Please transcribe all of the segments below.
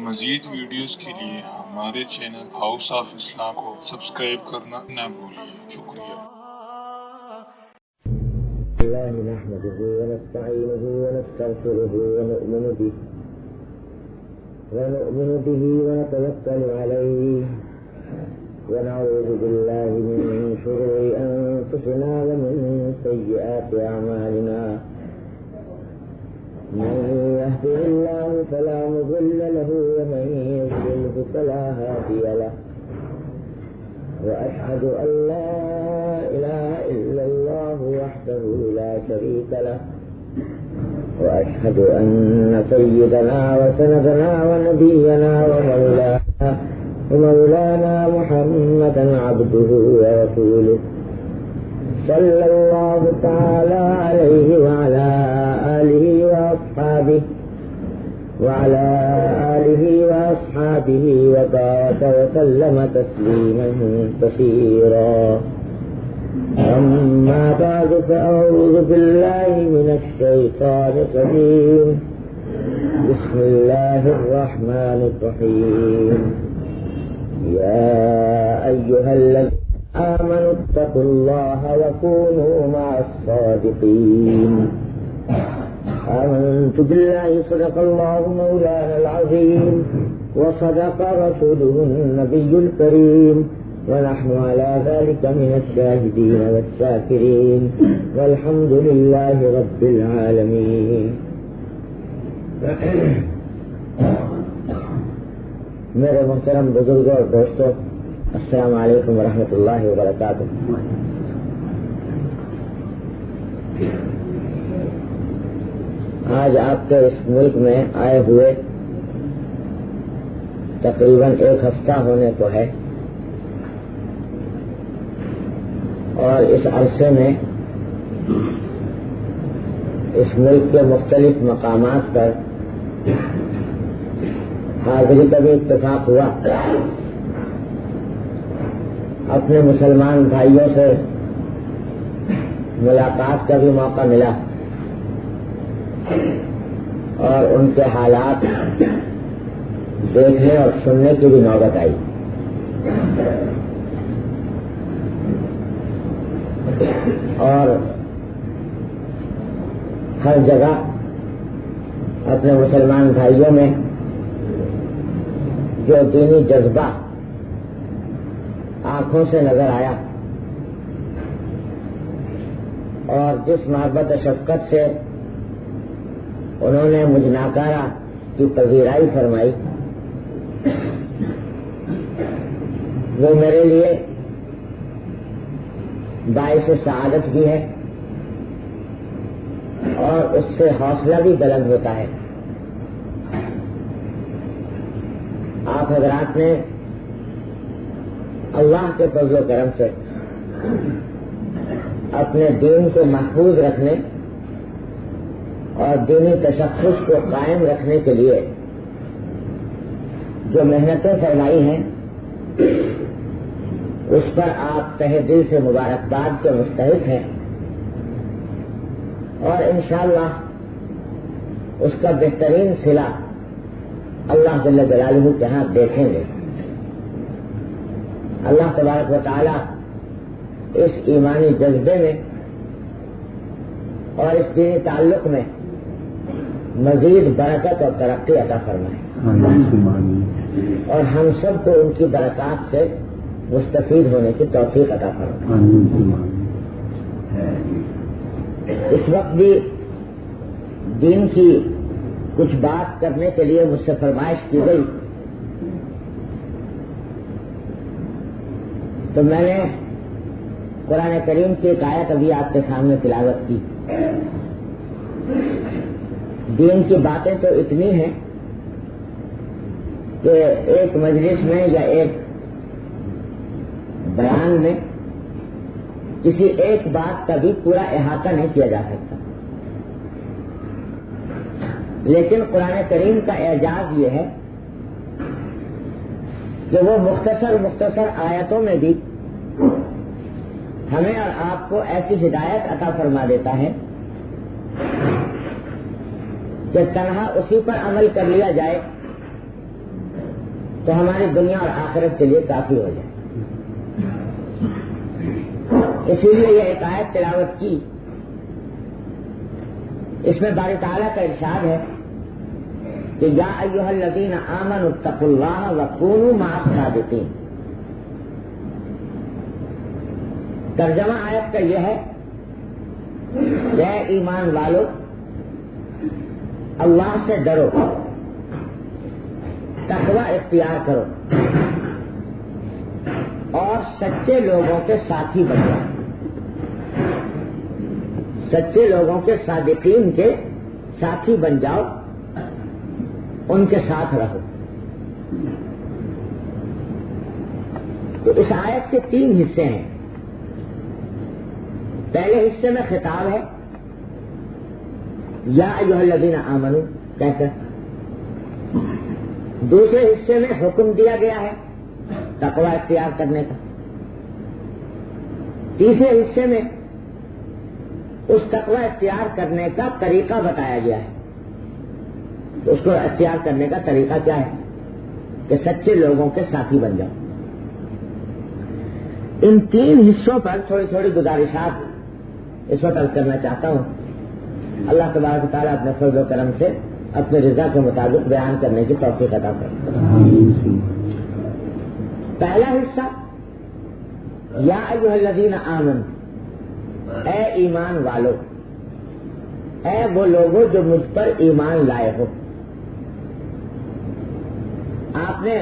مزید ویڈیوز کے لیے ہمارے چینل ہاؤس آف اسلام کو سبسکرائب کرنا نہ بھولیے۔ شکریہ۔ اللہ نحمده ونستعینه ونستغفره ونؤمن به ونتوکل علیہ ونعوذ باللہ من شرور انفسنا ومن سیئات اعمالنا من يهده الله فلا مضل له ومن يضلل فلا هادي له وأشهد أن لا إله إلا الله وحده لا شريك له وأشهد أن سيدنا وسندنا ونبينا ومولانا محمدا عبده ورسوله صلى الله تعالى عليه وعلى آله وأصحابه وبارك وسلم تسليما كثيرا. أما بعد فأعوذ بالله من الشيطان الرجيم. بسم الله الرحمن الرحيم. يا أيها الذين آمنوا اتقوا الله وكونوا مع الصادقين. آمنت بالله صدق الله مولانا العظيم وصدق رسوله النبي الكريم ونحن على ذلك من الشاهدين والشاكرين والحمد لله رب العالمين. میرے محترم بزرگوں اور دوستوں، السلام علیکم ورحمۃ اللہ وبرکاتہ۔ آج آپ کے اس ملک میں آئے ہوئے تقریباً 1 ہفتہ ہونے کو ہے، اور اس عرصے میں اس ملک کے مختلف مقامات پر حاضری کا بھی اتفاق ہوا، اپنے مسلمان بھائیوں سے ملاقات کا بھی موقع ملا اور ان کے حالات دیکھنے اور سننے کی بھی نوبت آئی۔ اور ہر جگہ اپنے مسلمان بھائیوں میں جو دینی جذبہ آنکھوں سے نظر آیا اور جس محبت و شفقت سے انہوں نے مجھ ناکارہ کی پذیرائی فرمائی، وہ میرے لیے باعث سعادت بھی ہے اور اس سے حوصلہ بھی بلند ہوتا ہے۔ آپ حضرات نے اللہ کے فضل و کرم سے اپنے دین کو محفوظ رکھنے اور دینی تشخص کو قائم رکھنے کے لیے جو محنتیں فرمائی ہیں، اس پر آپ تہہ دل سے مبارکباد کے مستحق ہیں، اور انشاءاللہ اس کا بہترین صلہ اللہ جل جلالہ کے ہاں دیکھیں گے۔ اللہ تبارک و تعالی اس ایمانی جذبے میں اور اس دینی تعلق میں مزید برکت اور ترقی عطا فرمائے، اور ہم سب کو ان کی برکات سے مستفید ہونے کی توفیق عطا فرمائے۔ اس وقت بھی دین کی کچھ بات کرنے کے لیے مجھ سے فرمائش کی گئی، تو میں نے قرآن کریم کی ایک آیت ابھی آپ کے سامنے تلاوت کی۔ دین کی باتیں تو اتنی ہیں کہ ایک مجلس میں یا ایک بیان میں کسی ایک بات کا بھی پورا احاطہ نہیں کیا جا سکتا، لیکن قرآن کریم کا اعجاز یہ ہے کہ وہ مختصر آیتوں میں بھی ہمیں اور آپ کو ایسی ہدایت عطا فرما دیتا ہے کہ تنہا اسی پر عمل کر لیا جائے تو ہماری دنیا اور آخرت کے لیے کافی ہو جائے. اسی لیے یہ ایک آیت تلاوت کی. اس میں باری تعالیٰ کا ارشاد ہے کہ یا ایھا الذین آمنوا اتقوا اللہ وکونوا مع الصادقین. ترجمہ آیت کا یہ ہے کہ اے ایمان والو اللہ سے ڈرو، تقوی اختیار کرو اور سچے لوگوں کے ساتھی بنو. سچے لوگوں کے صادقین کے ساتھی بن جاؤ، ان کے ساتھ رہو. تو اس آیت کے 3 حصے ہیں. پہلے حصے میں خطاب ہے یا ایھا الذین آمنوا کہہ کر. دوسرے حصے میں حکم دیا گیا ہے تقوی اختیار کرنے کا. تیسرے حصے میں اس تقوی اختیار کرنے کا طریقہ بتایا گیا ہے. تو اس کو اختیار کرنے کا طریقہ کیا ہے کہ سچے لوگوں کے ساتھی بن جاؤ. ان 3 حصوں پر تھوڑی تھوڑی گزارشات اس وقت عرض کرنا چاہتا ہوں. اللہ تبارک و تعالیٰ اپنے فضل و کرم سے اپنے رضا کے مطابق بیان کرنے کی توفیق عطا کرے. پہلا حصہ یا ایھا الذین آمنوا، اے ایمان والو، اے وہ لوگوں جو مجھ پر ایمان لائے ہو. آپ نے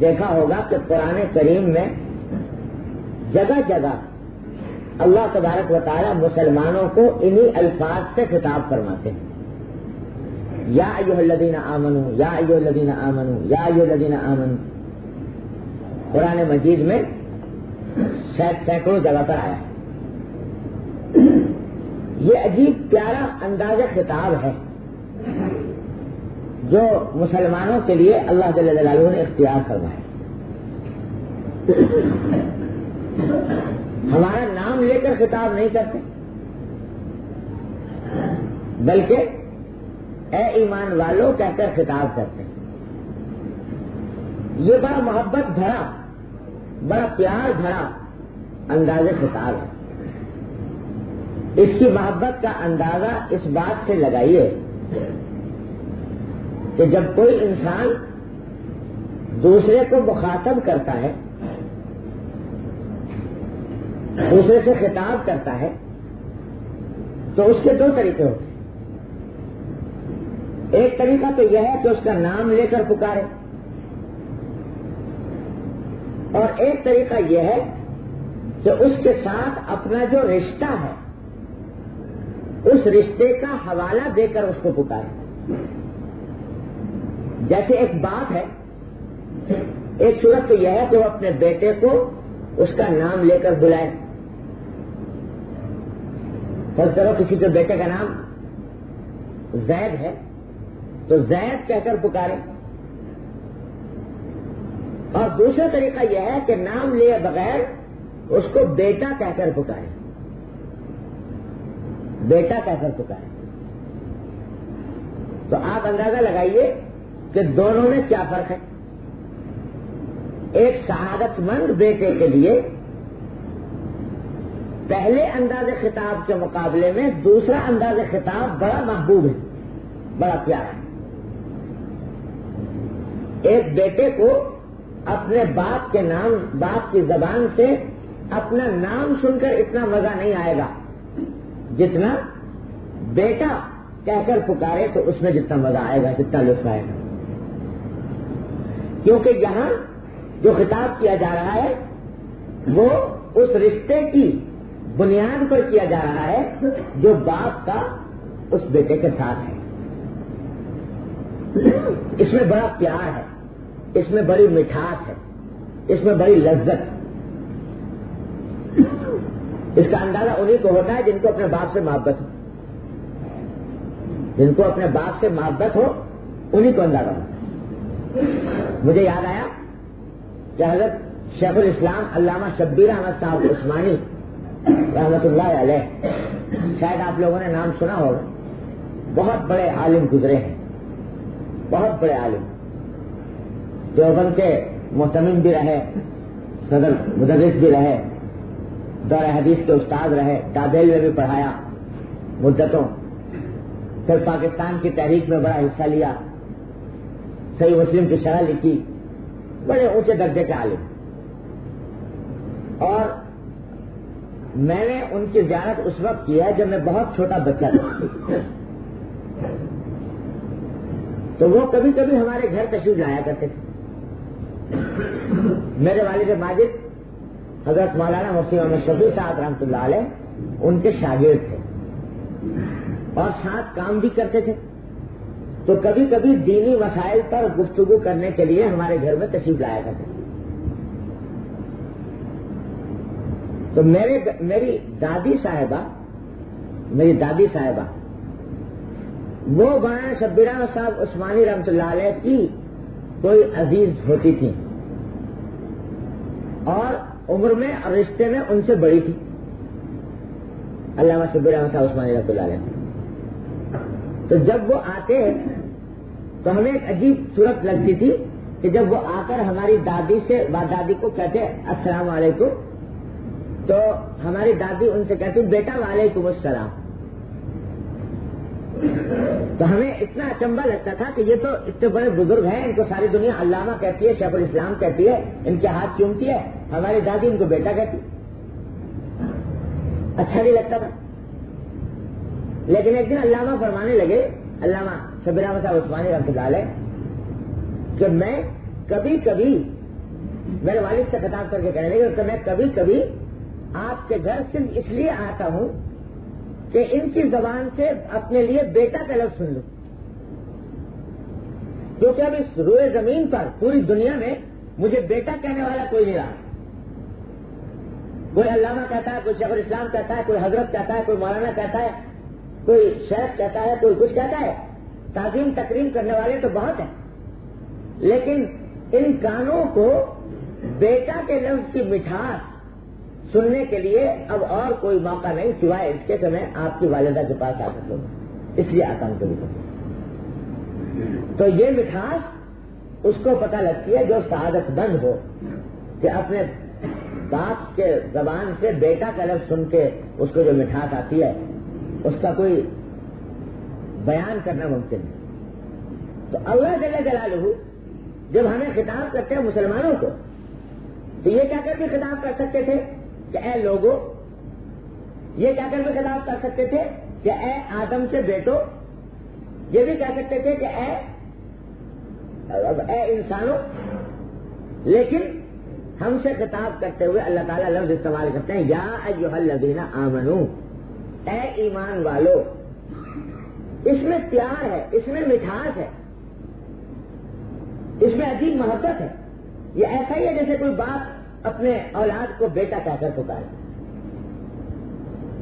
دیکھا ہوگا کہ قرآن کریم میں جگہ جگہ اللہ تبارک و تعالیٰ مسلمانوں کو انہی الفاظ سے خطاب فرماتے ہیں. یا ایھا الذین آمنوا، یا ایھا الذین آمنوا، یا ایھا الذین آمنوا. قرآن مجید میں سینکڑوں جگہ پر آیا ہے. یہ عجیب پیارا انداز خطاب ہے جو مسلمانوں کے لیے اللہ جل جلالہ نے اختیار فرمایا. ہمارا نام لے کر خطاب نہیں کرتے، بلکہ اے ایمان والو کہہ کر خطاب کرتے ہیں. یہ بڑا محبت بھرا، بڑا پیار بھرا انداز خطاب ہے. اس کی محبت کا اندازہ اس بات سے لگائیے کہ جب کوئی انسان دوسرے کو مخاطب کرتا ہے، دوسرے سے خطاب کرتا ہے، تو اس کے 2 طریقے ہوتے ہیں. ایک طریقہ تو یہ ہے کہ اس کا نام لے کر پکارے، اور ایک طریقہ یہ ہے کہ اس کے ساتھ اپنا جو رشتہ ہے اس رشتے کا حوالہ دے کر اس کو پکارے. جیسے ایک باپ ہے، ایک صورت تو یہ ہے کہ وہ اپنے بیٹے کو اس کا نام لے کر بلائے. فرض کرو کسی کے بیٹے کا نام زید ہے تو زید کہہ کر پکارے. اور دوسرا طریقہ یہ ہے کہ نام لیے بغیر اس کو بیٹا کہہ کر پکارے، بیٹا کہہ کر پکارے. تو آپ اندازہ لگائیے کہ دونوں میں کیا فرق ہے. ایک سعادت مند بیٹے کے لیے پہلے انداز خطاب کے مقابلے میں دوسرا انداز خطاب بڑا محبوب ہے، بڑا پیارا ہے. ایک بیٹے کو اپنے باپ کے نام، باپ کی زبان سے اپنا نام سن کر اتنا مزہ نہیں آئے گا جتنا بیٹا کہہ کر پکارے تو اس میں جتنا مزہ آئے گا، جتنا لطف آئے گا. کیونکہ یہاں جو خطاب کیا جا رہا ہے وہ اس رشتے کی بنیاد پر کیا جا رہا ہے جو باپ کا اس بیٹے کے ساتھ ہے. اس میں بڑا پیار ہے، اس میں بڑی مٹھاس ہے، اس میں بڑی لذت. اس کا اندازہ انہیں کو ہوتا ہے جن کو اپنے باپ سے محبت ہو، جن کو اپنے باپ سے محبت ہو انہیں کو اندازہ ہوتا ہے. مجھے یاد آیا کہ حضرت شیخ الاسلام علامہ شبیر احمد صاحب عثمانی رحمت اللہ علیہ، شاید آپ لوگوں نے نام سنا ہوگا، بہت بڑے عالم گزرے ہیں، بہت بڑے عالم. دیوبند کے محتمم بھی رہے، صدر مدرس بھی رہے، دور حدیث کے استاد رہے، دادیل میں بھی پڑھایا مدتوں، پھر پاکستان کی تحریک میں بڑا حصہ لیا، صحیح مسلم کی شرح لکھی، بڑے اونچے درجے کے عالم. اور میں نے ان کی زیارت اس وقت کی ہے جب میں بہت چھوٹا بچہ تھا. تو وہ کبھی کبھی ہمارے گھر تشریف لایا کرتے تھے. میرے والد ماجد حضرت مولانا مفتی محمد شفیع صاحب رحمۃ اللہ علیہ ان کے شاگرد تھے اور ساتھ کام بھی کرتے تھے. تو کبھی کبھی دینی مسائل پر گفتگو کرنے کے لیے ہمارے گھر میں تشریف لایا کرتے تھے. تو میری دادی صاحبہ وہ مولانا شبیر احمد صاحب عثمانی رحمۃ اللہ علیہ کی کوئی عزیز ہوتی تھی اور عمر میں اور رشتے میں ان سے بڑی تھی، علامہ شبیر احمد صاحب عثمانی رحمۃ اللہ علیہ. تو جب وہ آتے تو ہمیں ایک عجیب صورت لگتی تھی کہ جب وہ آ کر ہماری دادی کو کہتے السلام علیکم، تو ہماری دادی ان سے کہتی بیٹا وعلیکم السلام. تو ہمیں اتنا اچنبھا لگتا تھا کہ یہ تو اتنے بڑے بزرگ ہیں، ان کو ساری دنیا علامہ کہتی ہے، شیخ الاسلام کہتی ہے، ان کے ہاتھ چومتی ہے، ہماری دادی ان کو بیٹا کہتی. اچھا نہیں لگتا تھا. لیکن ایک دن علامہ فرمانے لگے، علامہ شبیر احمد صاحب عثمانی رحمۃ اللہ علیہ، کہ میں کبھی کبھی میرے والد سے خطاب کر کے کہنے لگے کہ میں کبھی کبھی آپ کے گھر صرف اس لیے آتا ہوں کہ ان کی زبان سے اپنے لیے بیٹا کا لفظ سن لوں، کیونکہ اب اس روئے زمین پر پوری دنیا میں مجھے بیٹا کہنے والا کوئی نہیں رہا. کوئی علامہ کہتا ہے، کوئی شیخ الاسلام کہتا ہے، کوئی حضرت کہتا ہے، کوئی مولانا کہتا ہے، کوئی شیخ کہتا ہے، کوئی کچھ کہتا ہے. تعظیم تکریم کرنے والے تو بہت ہیں، لیکن ان کانوں کو بیٹا کے لفظ کی مٹھاس سننے کے لیے اب اور کوئی موقع نہیں سوائے اس کے کہ میں آپ کی والدہ کے پاس آ سکوں، اس لیے آتا ہوں کبھی کبھی. تو یہ مٹھاس اس کو پتہ لگتی ہے جو سعادت مند ہو کہ اپنے باپ کے زبان سے بیٹا کا لفظ سن کے اس کو جو مٹھاس آتی ہے اس کا کوئی بیان کرنا ممکن ہے. تو اللہ جل جلالہ جب ہمیں خطاب کرتے ہیں مسلمانوں کو تو یہ کیا کر کے خطاب کر سکتے تھے کہ اے لوگو، یہ کیا کر کے خطاب کر سکتے تھے کہ اے آدم سے بیٹو، یہ بھی کہہ سکتے تھے کہ اے انسانوں. لیکن ہم سے خطاب کرتے ہوئے اللہ تعالیٰ لفظ استعمال کرتے ہیں یا ایھا الذین آمنو، اے ایمان والو. اس میں پیار ہے، اس میں مٹھاس ہے، اس میں عجیب محبت ہے. یہ ایسا ہی ہے جیسے کوئی باپ اپنے اولاد کو بیٹا کہہ کر پکارے.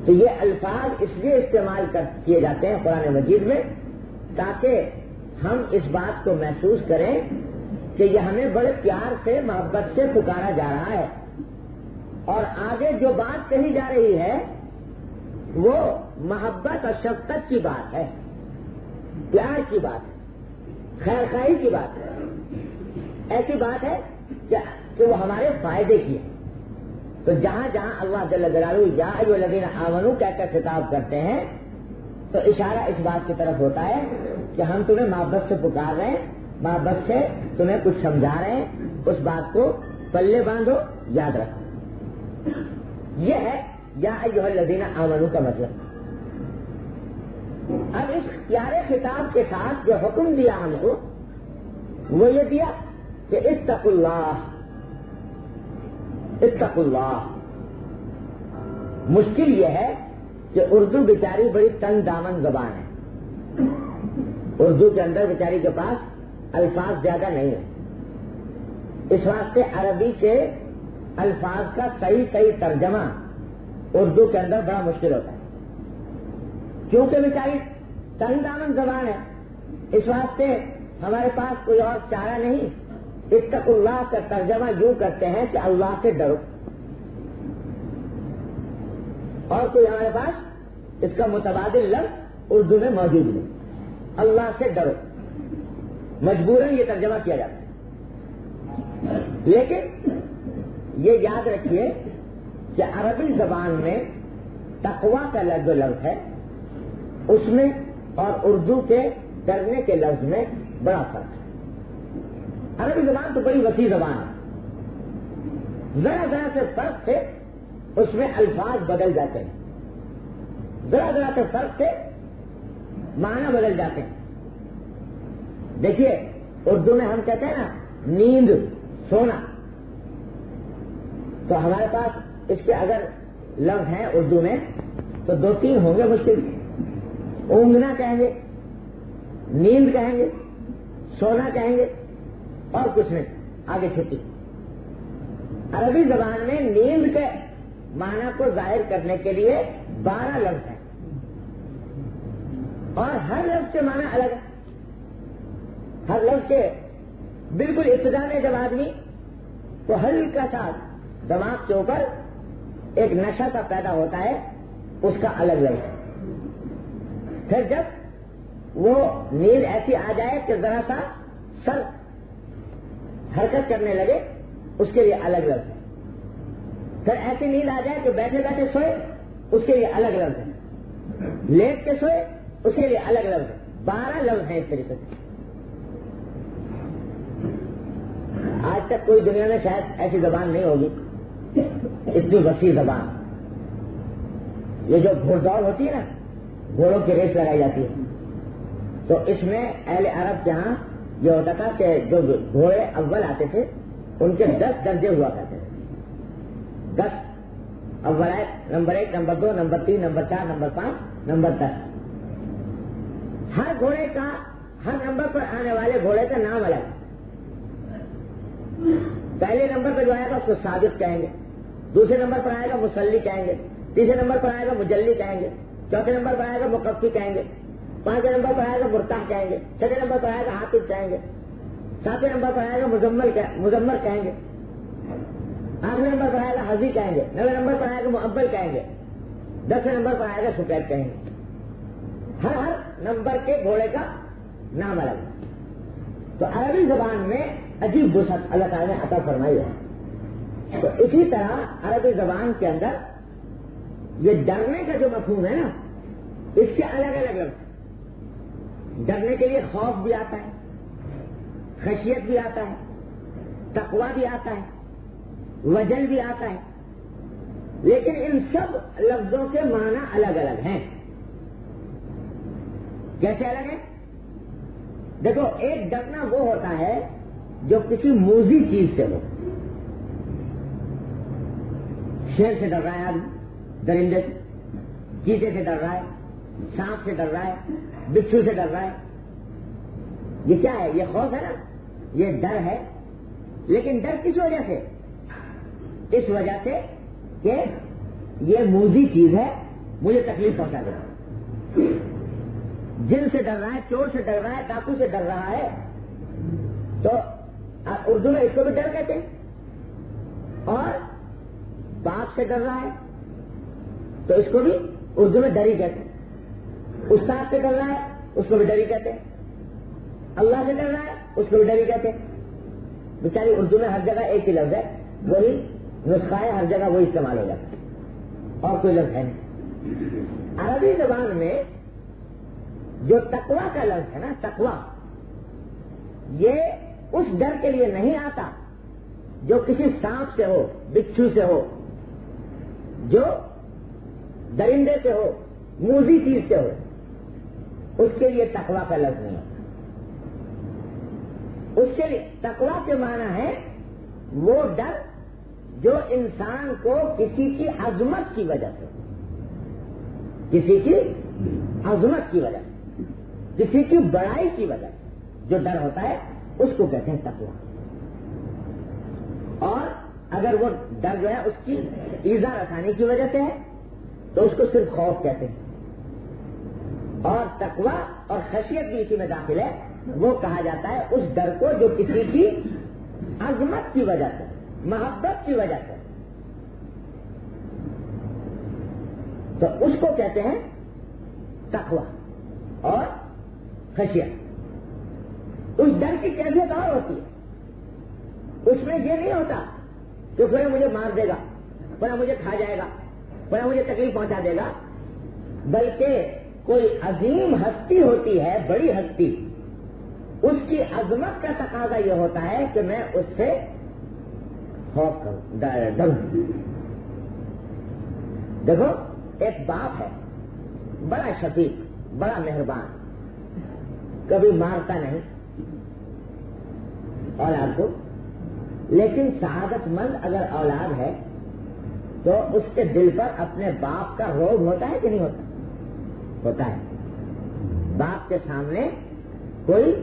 تو یہ الفاظ اس لیے استعمال کیے جاتے ہیں قرآن مجید میں تاکہ ہم اس بات کو محسوس کریں کہ یہ ہمیں بڑے پیار سے محبت سے پکارا جا رہا ہے، اور آگے جو بات کہی جا رہی ہے وہ محبت اور شفقت کی بات ہے، پیار کی بات ہے، خیر خواہی کی بات ہے. ایسی بات ہے کہ وہ ہمارے فائدے کی ہے. تو جہاں جہاں اللہ جل جلالہ یا ایھا الذین آمنو کہہ کر خطاب کرتے ہیں تو اشارہ اس بات کی طرف ہوتا ہے کہ ہم تمہیں محبت سے پکار رہے ہیں، محبت سے تمہیں کچھ سمجھا رہے ہیں، اس بات کو پلے باندھو، یاد رکھو. یہ ہے یا ایھا الذین آمنو کا مطلب. اب اس پیارے خطاب کے ساتھ جو حکم دیا ہم کو وہ یہ دیا کہ اتقوا اللہ، اتقوا اللہ. مشکل یہ ہے کہ اردو بیچاری بڑی تنگ دامن زبان ہے. اردو کے اندر بیچاری کے پاس الفاظ زیادہ نہیں ہے. اس واسطے عربی کے الفاظ کا صحیح ترجمہ اردو کے اندر بڑا مشکل ہوتا ہے، کیونکہ بیچاری تنگ دامن زبان ہے. اس واسطے ہمارے پاس کوئی اور چارہ نہیں. اتقوا اللہ کا ترجمہ یوں کرتے ہیں کہ اللہ سے ڈرو، اور کوئی ہمارے پاس اس کا متبادل لفظ اردو میں موجود نہیں. اللہ سے ڈرو، مجبوراً یہ ترجمہ کیا جاتا ہے. لیکن یہ یاد رکھیے کہ عربی زبان میں تقویٰ کا جو لفظ ہے اس میں اور اردو کے ڈرنے کے لفظ میں بڑا فرق ہے۔ عربی زبان تو بڑی وسیع زبان ہے، ذرا ذرا سے فرق سے اس میں الفاظ بدل جاتے ہیں، ذرا ذرا سے فرق سے معنی بدل جاتے ہیں۔ دیکھیے اردو میں ہم کہتے ہیں نا نیند، سونا، تو ہمارے پاس اس کے اگر لفظ ہیں اردو میں تو 2-3 ہوں گے مشکل سے۔ اونگنا کہیں گے، نیند کہیں گے، سونا کہیں گے اور کچھ نہیں، آگے چھٹی۔ عربی زبان میں نیند کے معنی کو ظاہر کرنے کے لیے 12 لفظ ہیں اور ہر لفظ کے معنی الگ ہے۔ ہر لفظ کے بالکل ابتدا میں جب آدمی تو ہلکا سا دماغ کے اوپر ایک نشہ سا پیدا ہوتا ہے، اس کا الگ لفظ ہے۔ پھر جب وہ نیند ایسی آ جائے کہ ذرا سا سر حرکت کرنے لگے، اس کے لیے الگ لفظ ہے۔ پھر ایسی نیند آ جائے کہ بیٹھے بیٹھے سوئے، اس کے لیے الگ لفظ ہے۔ لیٹ کے سوئے، اس کے لیے الگ لفظ ہے۔ 12 لفظ ہیں اس طریقے سے۔ آج تک کوئی دنیا میں شاید ایسی زبان نہیں ہوگی، اتنی وسیع زبان۔ یہ جو گھوڑ دوڑ ہوتی ہے نا، گھوڑوں کی ریس لگائی جاتی ہے، تو اس میں اہل عرب کے ہاں یہ ہوتا تھا کہ جو گھوڑے اول آتے تھے ان کے 10 درجے ہوا کرتے تھے۔ 10 اول آئے، number 1، number 2، number 3، number 4، number 5، number 10۔ ہر گھوڑے کا، ہر نمبر پر آنے والے گھوڑے کا نام الگ ہے۔ پہلے نمبر پہ جو آئے گا اس کو سابق کہیں گے، دوسرے نمبر پر آئے گا مسلی کہیں گے، تیسرے نمبر پر آئے گا مجلی کہیں گے، چوتھے نمبر پر آئے گا مقفی کہیں گے، 5ویں نمبر پر آئے گا مرتاح کہیں گے، 6ویں نمبر پر آئے گا حافظ کہیں گے، 7ویں نمبر پر آئے گا مزمل کہیں گے، 8ویں نمبر پر آئے گا حضی کہیں گے، 9ویں نمبر پر آئے گا معبل کہیں گے، 10ویں نمبر پر آئے گا سفید کہیں گے۔ ہر نمبر کے گھوڑے کا نام الگ ہے۔ تو عربی زبان میں عجیب وسعت اللہ تعالیٰ نے عطا فرمائی ہے۔ تو اسی طرح عربی زبان کے اندر یہ ڈرنے کا جو مفہوم ہے نا، اس کے الگ الگ لفظ۔ ڈرنے کے لیے خوف بھی آتا ہے، خشیت بھی آتا ہے، تقویٰ بھی آتا ہے، وجل بھی آتا ہے، لیکن ان سب لفظوں کے معنی الگ الگ ہیں۔ کیسے الگ ہے؟ دیکھو، ایک ڈرنا وہ ہوتا ہے جو کسی موذی چیز سے ہو۔ شیر سے ڈر رہا ہے آدمی، درندے سے، چیتے سے ڈر رہا ہے، سانپ سے ڈر رہا ہے، بچھو سے ڈر رہا ہے۔ یہ کیا ہے؟ یہ خوف ہے نا، یہ ڈر ہے۔ لیکن ڈر کس وجہ سے؟ اس وجہ سے کہ یہ موذی چیز ہے، مجھے تکلیف پہنچا دے۔ جن سے ڈر رہا ہے، چور سے ڈر رہا ہے، ڈاکو سے ڈر رہا ہے، تو اردو میں اس کو بھی ڈر کہتے ہیں۔ اور باپ سے ڈر رہا ہے تو اس کو بھی اردو میں ڈری کہتے ہیں۔ استاد سے ڈر رہا ہے، اس کو بھی ڈری کہتے ہیں۔ اللہ سے ڈر رہا ہے، اس کو بھی ڈری کہتے ہیں۔ بیچاری اردو میں ہر جگہ ایک ہی لفظ ہے، وہی نسخہ ہے، ہر جگہ وہی استعمال ہو جاتا ہے، اور کوئی لفظ ہے نہیں۔ عربی زبان میں جو تقویٰ کا لفظ ہے نا، تقویٰ، یہ اس ڈر کے لیے نہیں آتا جو کسی سانپ سے ہو، بچھو سے ہو، جو درندے سے ہو، موذی چیز سے ہو، اس کے لیے تقویٰ کا لفظ نہیں ہوتا۔ اس کے لیے تقویٰ کے معنی ہے وہ ڈر جو انسان کو کسی کی عظمت کی وجہ سے، کسی کی عظمت کی وجہ سے، کسی کی بڑائی کی وجہ سے جو ڈر ہوتا ہے اس کو کہتے ہیں تقویٰ۔ اور اگر وہ ڈر جو ہے اس کی ایذا رسانی کی وجہ سے ہے تو اس کو صرف خوف کہتے ہیں۔ اور تقویٰ اور خشیت بھی اسی میں داخل ہے، وہ کہا جاتا ہے اس ڈر کو جو کسی کی عظمت کی وجہ سے، محبت کی وجہ سے، تو اس کو کہتے ہیں تقویٰ اور خشیت۔ اس ڈر کی کیفیت اور ہوتی ہے، اس میں یہ نہیں ہوتا کہ کوئی مجھے مار دے گا، کوئی مجھے کھا جائے گا، کوئی مجھے تکلیف پہنچا دے گا، بلکہ کوئی عظیم ہستی ہوتی ہے، بڑی ہستی، اس کی عظمت کا تقاضا یہ ہوتا ہے کہ میں اس سے خوف کروں، ڈروں۔ دیکھو ایک باپ ہے، بڑا شفیق، بڑا مہربان، کبھی مارتا نہیں اولاد کو، لیکن سعادت مند اگر اولاد ہے تو اس کے دل پر اپنے باپ کا روب ہوتا ہے کہ نہیں ہوتا؟ ہوتا ہے۔ باپ کے سامنے کوئی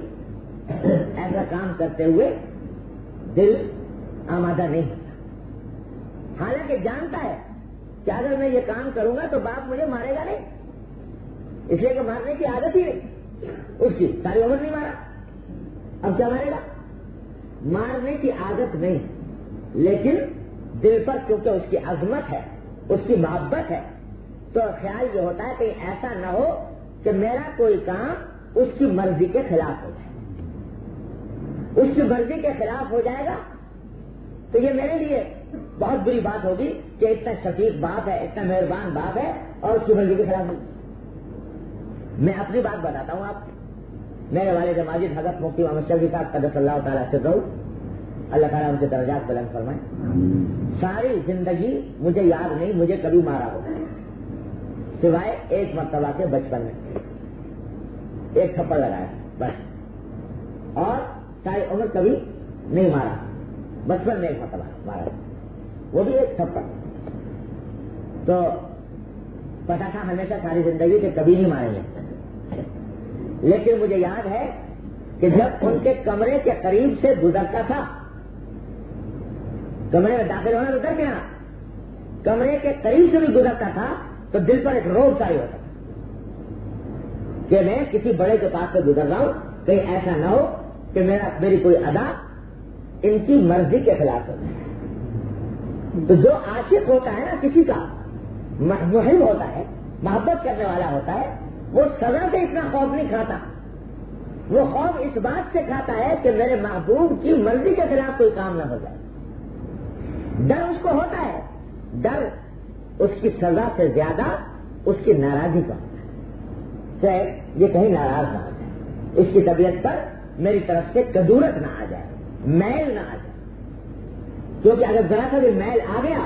ایسا کام کرتے ہوئے دل آمادہ نہیں ہوتا، حالانکہ جانتا ہے کہ اگر میں یہ کام کروں گا تو باپ مجھے مارے گا نہیں، اس لیے کہ مارنے کی عادت ہی نہیں اس کی، ساری عمر نہیں مارا، اب کیا مارے گا؟ مارنے کی عادت نہیں، لیکن دل پر کیونکہ اس کی عظمت ہے، اس کی محبت ہے، تو خیال یہ ہوتا ہے کہ ایسا نہ ہو کہ میرا کوئی کام اس کی مرضی کے خلاف ہو جائے، اس کی مرضی کے خلاف ہو جائے گا تو یہ میرے لیے بہت بری بات ہوگی کہ اتنا شفیق باپ ہے، اتنا مہربان باپ ہے اور اس کی مرضی کے خلاف نہیں۔ میں اپنی بات بتاتا ہوں آپ، میرے والد ماجد حضرت مفتی محمد شفیع صاحب قدس اللہ تعالیٰ سے رہو، اللہ تعالیٰ ان کے درجات بلند فرمائے، ساری زندگی مجھے یاد نہیں مجھے کبھی مارا ہو، سوائے ایک مرتبہ کے بچپن میں ایک تھپڑ لگایا بس، اور ساری عمر کبھی نہیں مارا، بچپن میں ایک مرتبہ مارا، وہ بھی ایک تھپڑ، تو پتا تھا ہمیشہ ساری زندگی کہ کبھی نہیں ماریں گے، لیکن مجھے یاد ہے کہ جب ان کے کمرے کے قریب سے گزرتا تھا، کمرے میں داخل ہونا تو ڈر گیا، کمرے کے قریب سے بھی گزرتا تھا تو دل پر ایک روب طاری ہوتا تھا کہ میں کسی بڑے کے پاس سے گزر رہا ہوں، کہیں ایسا نہ ہو کہ میری کوئی ادا ان کی مرضی کے خلاف ہو جائے۔ تو جو عاشق ہوتا ہے نا کسی کا، محب ہوتا ہے، محبت کرنے والا ہوتا ہے، وہ سزا سے اتنا خوف نہیں کھاتا، وہ خوف اس بات سے کھاتا ہے کہ میرے محبوب کی مرضی کے خلاف کوئی کام نہ ہو جائے۔ ڈر اس کو ہوتا ہے، ڈر اس کی سزا سے زیادہ اس کی ناراضی کا ہوتا ہے، چاہے یہ کہیں ناراض نہ ہو جائے، اس کی طبیعت پر میری طرف سے کدورت نہ آ جائے، میل نہ آ جائے، کیونکہ اگر ذرا سا بھی میل آ گیا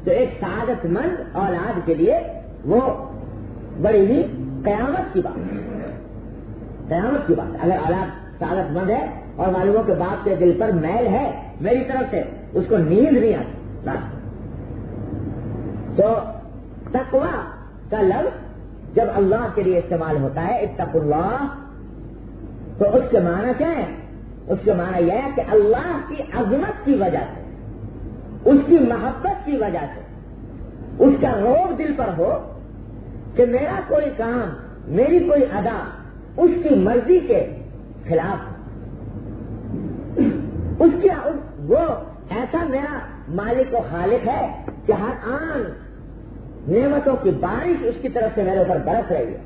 تو ایک سعادت مند اولاد کے لیے وہ بڑی ہی قیامت کی بات ہے، قیامت کی بات ہے۔ اگر اولاد سعادت مند ہے اور معلوم ہو کہ باپ کے دل پر میل ہے میری طرف سے، اس کو نیند نہیں آتی، تو تقویٰ کا لفظ جب اللہ کے لیے استعمال ہوتا ہے اتقوا اللہ، تو اس کے معنی کیا ہے؟ اس کے معنی یہ ہے کہ اللہ کی عظمت کی وجہ سے، اس کی محبت کی وجہ سے، اس کا روب دل پر ہو کہ میرا کوئی کام، میری کوئی ادا اس کی مرضی کے خلاف، اس کی وہ ایسا میرا مالک و خالق ہے کہ ہر آن نعمتوں کی بارش اس کی طرف سے میرے اوپر برس رہی ہے۔